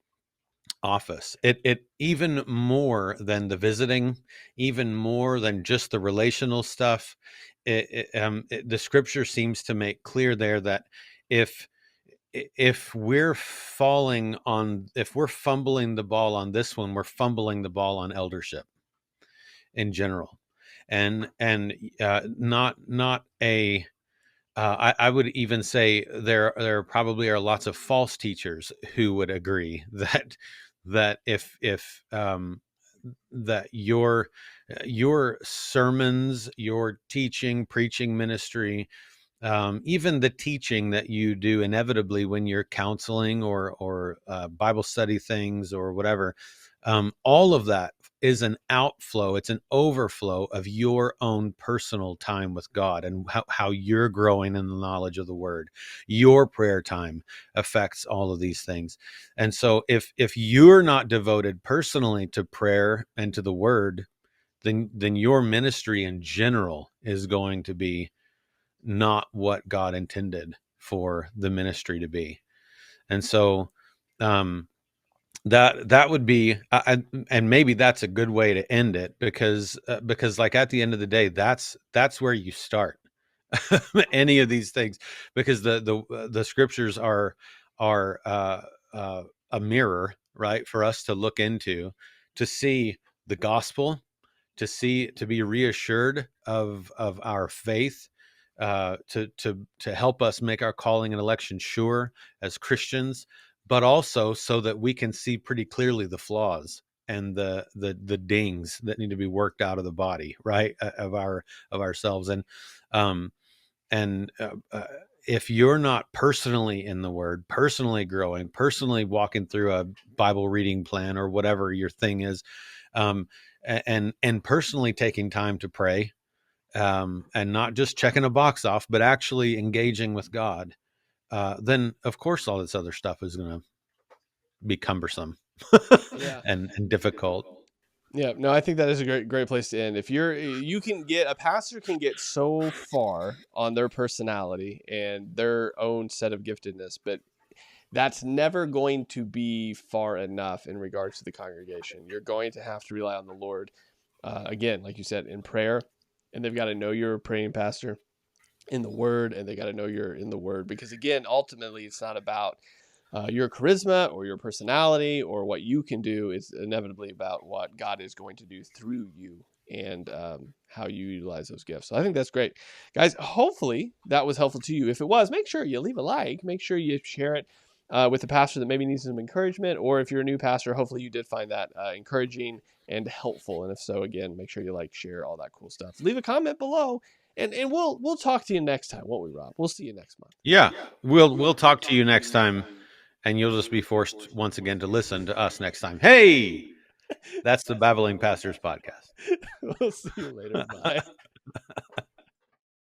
office. It even more than the visiting, even more than just the relational stuff. The scripture seems to make clear there that if we're fumbling the ball on this one, we're fumbling the ball on eldership in general, and not a. I would even say there probably are lots of false teachers who would agree that if that your sermons, your teaching, preaching ministry, even the teaching that you do inevitably when you're counseling or Bible study things or whatever, All of that is an outflow. It's an overflow of your own personal time with God and how you're growing in the knowledge of the word. Your prayer time affects all of these things. And so if you're not devoted personally to prayer and to the word, then your ministry in general is going to be not what God intended for the ministry to be. And so, that would be, and maybe that's a good way to end it, because like at the end of the day, that's where you start any of these things, because the scriptures are a mirror, right, for us to look into, to see the gospel, to be reassured of our faith, to help us make our calling and election sure as Christians, but also so that we can see pretty clearly the flaws and the dings that need to be worked out of the body, right, of ourselves. And if you're not personally in the word, personally growing, personally walking through a Bible reading plan or whatever your thing is, and personally taking time to pray, and not just checking a box off, but actually engaging with God, then of course all this other stuff is going to be cumbersome and difficult. Yeah, no, I think that is a great place to end. If a pastor can get so far on their personality and their own set of giftedness, but that's never going to be far enough in regards to the congregation. You're going to have to rely on the Lord, again, like you said, in prayer, and they've got to know you're a praying pastor, in the word, and they got to know you're in the word, because again, ultimately, it's not about your charisma or your personality or what you can do. It's inevitably about what God is going to do through you and how you utilize those gifts. So I think that's great. Guys, hopefully that was helpful to you. If it was, make sure you leave a like. Make sure you share it with a pastor that maybe needs some encouragement. Or if you're a new pastor, hopefully you did find that encouraging and helpful. And if so, again, make sure you like, share, all that cool stuff. Leave a comment below. And we'll talk to you next time, won't we, Rob? We'll see you next month. Yeah, we'll talk to you next time. And you'll just be forced once again to listen to us next time. Hey, that's the Babbling Pastors podcast. We'll see you later. Bye.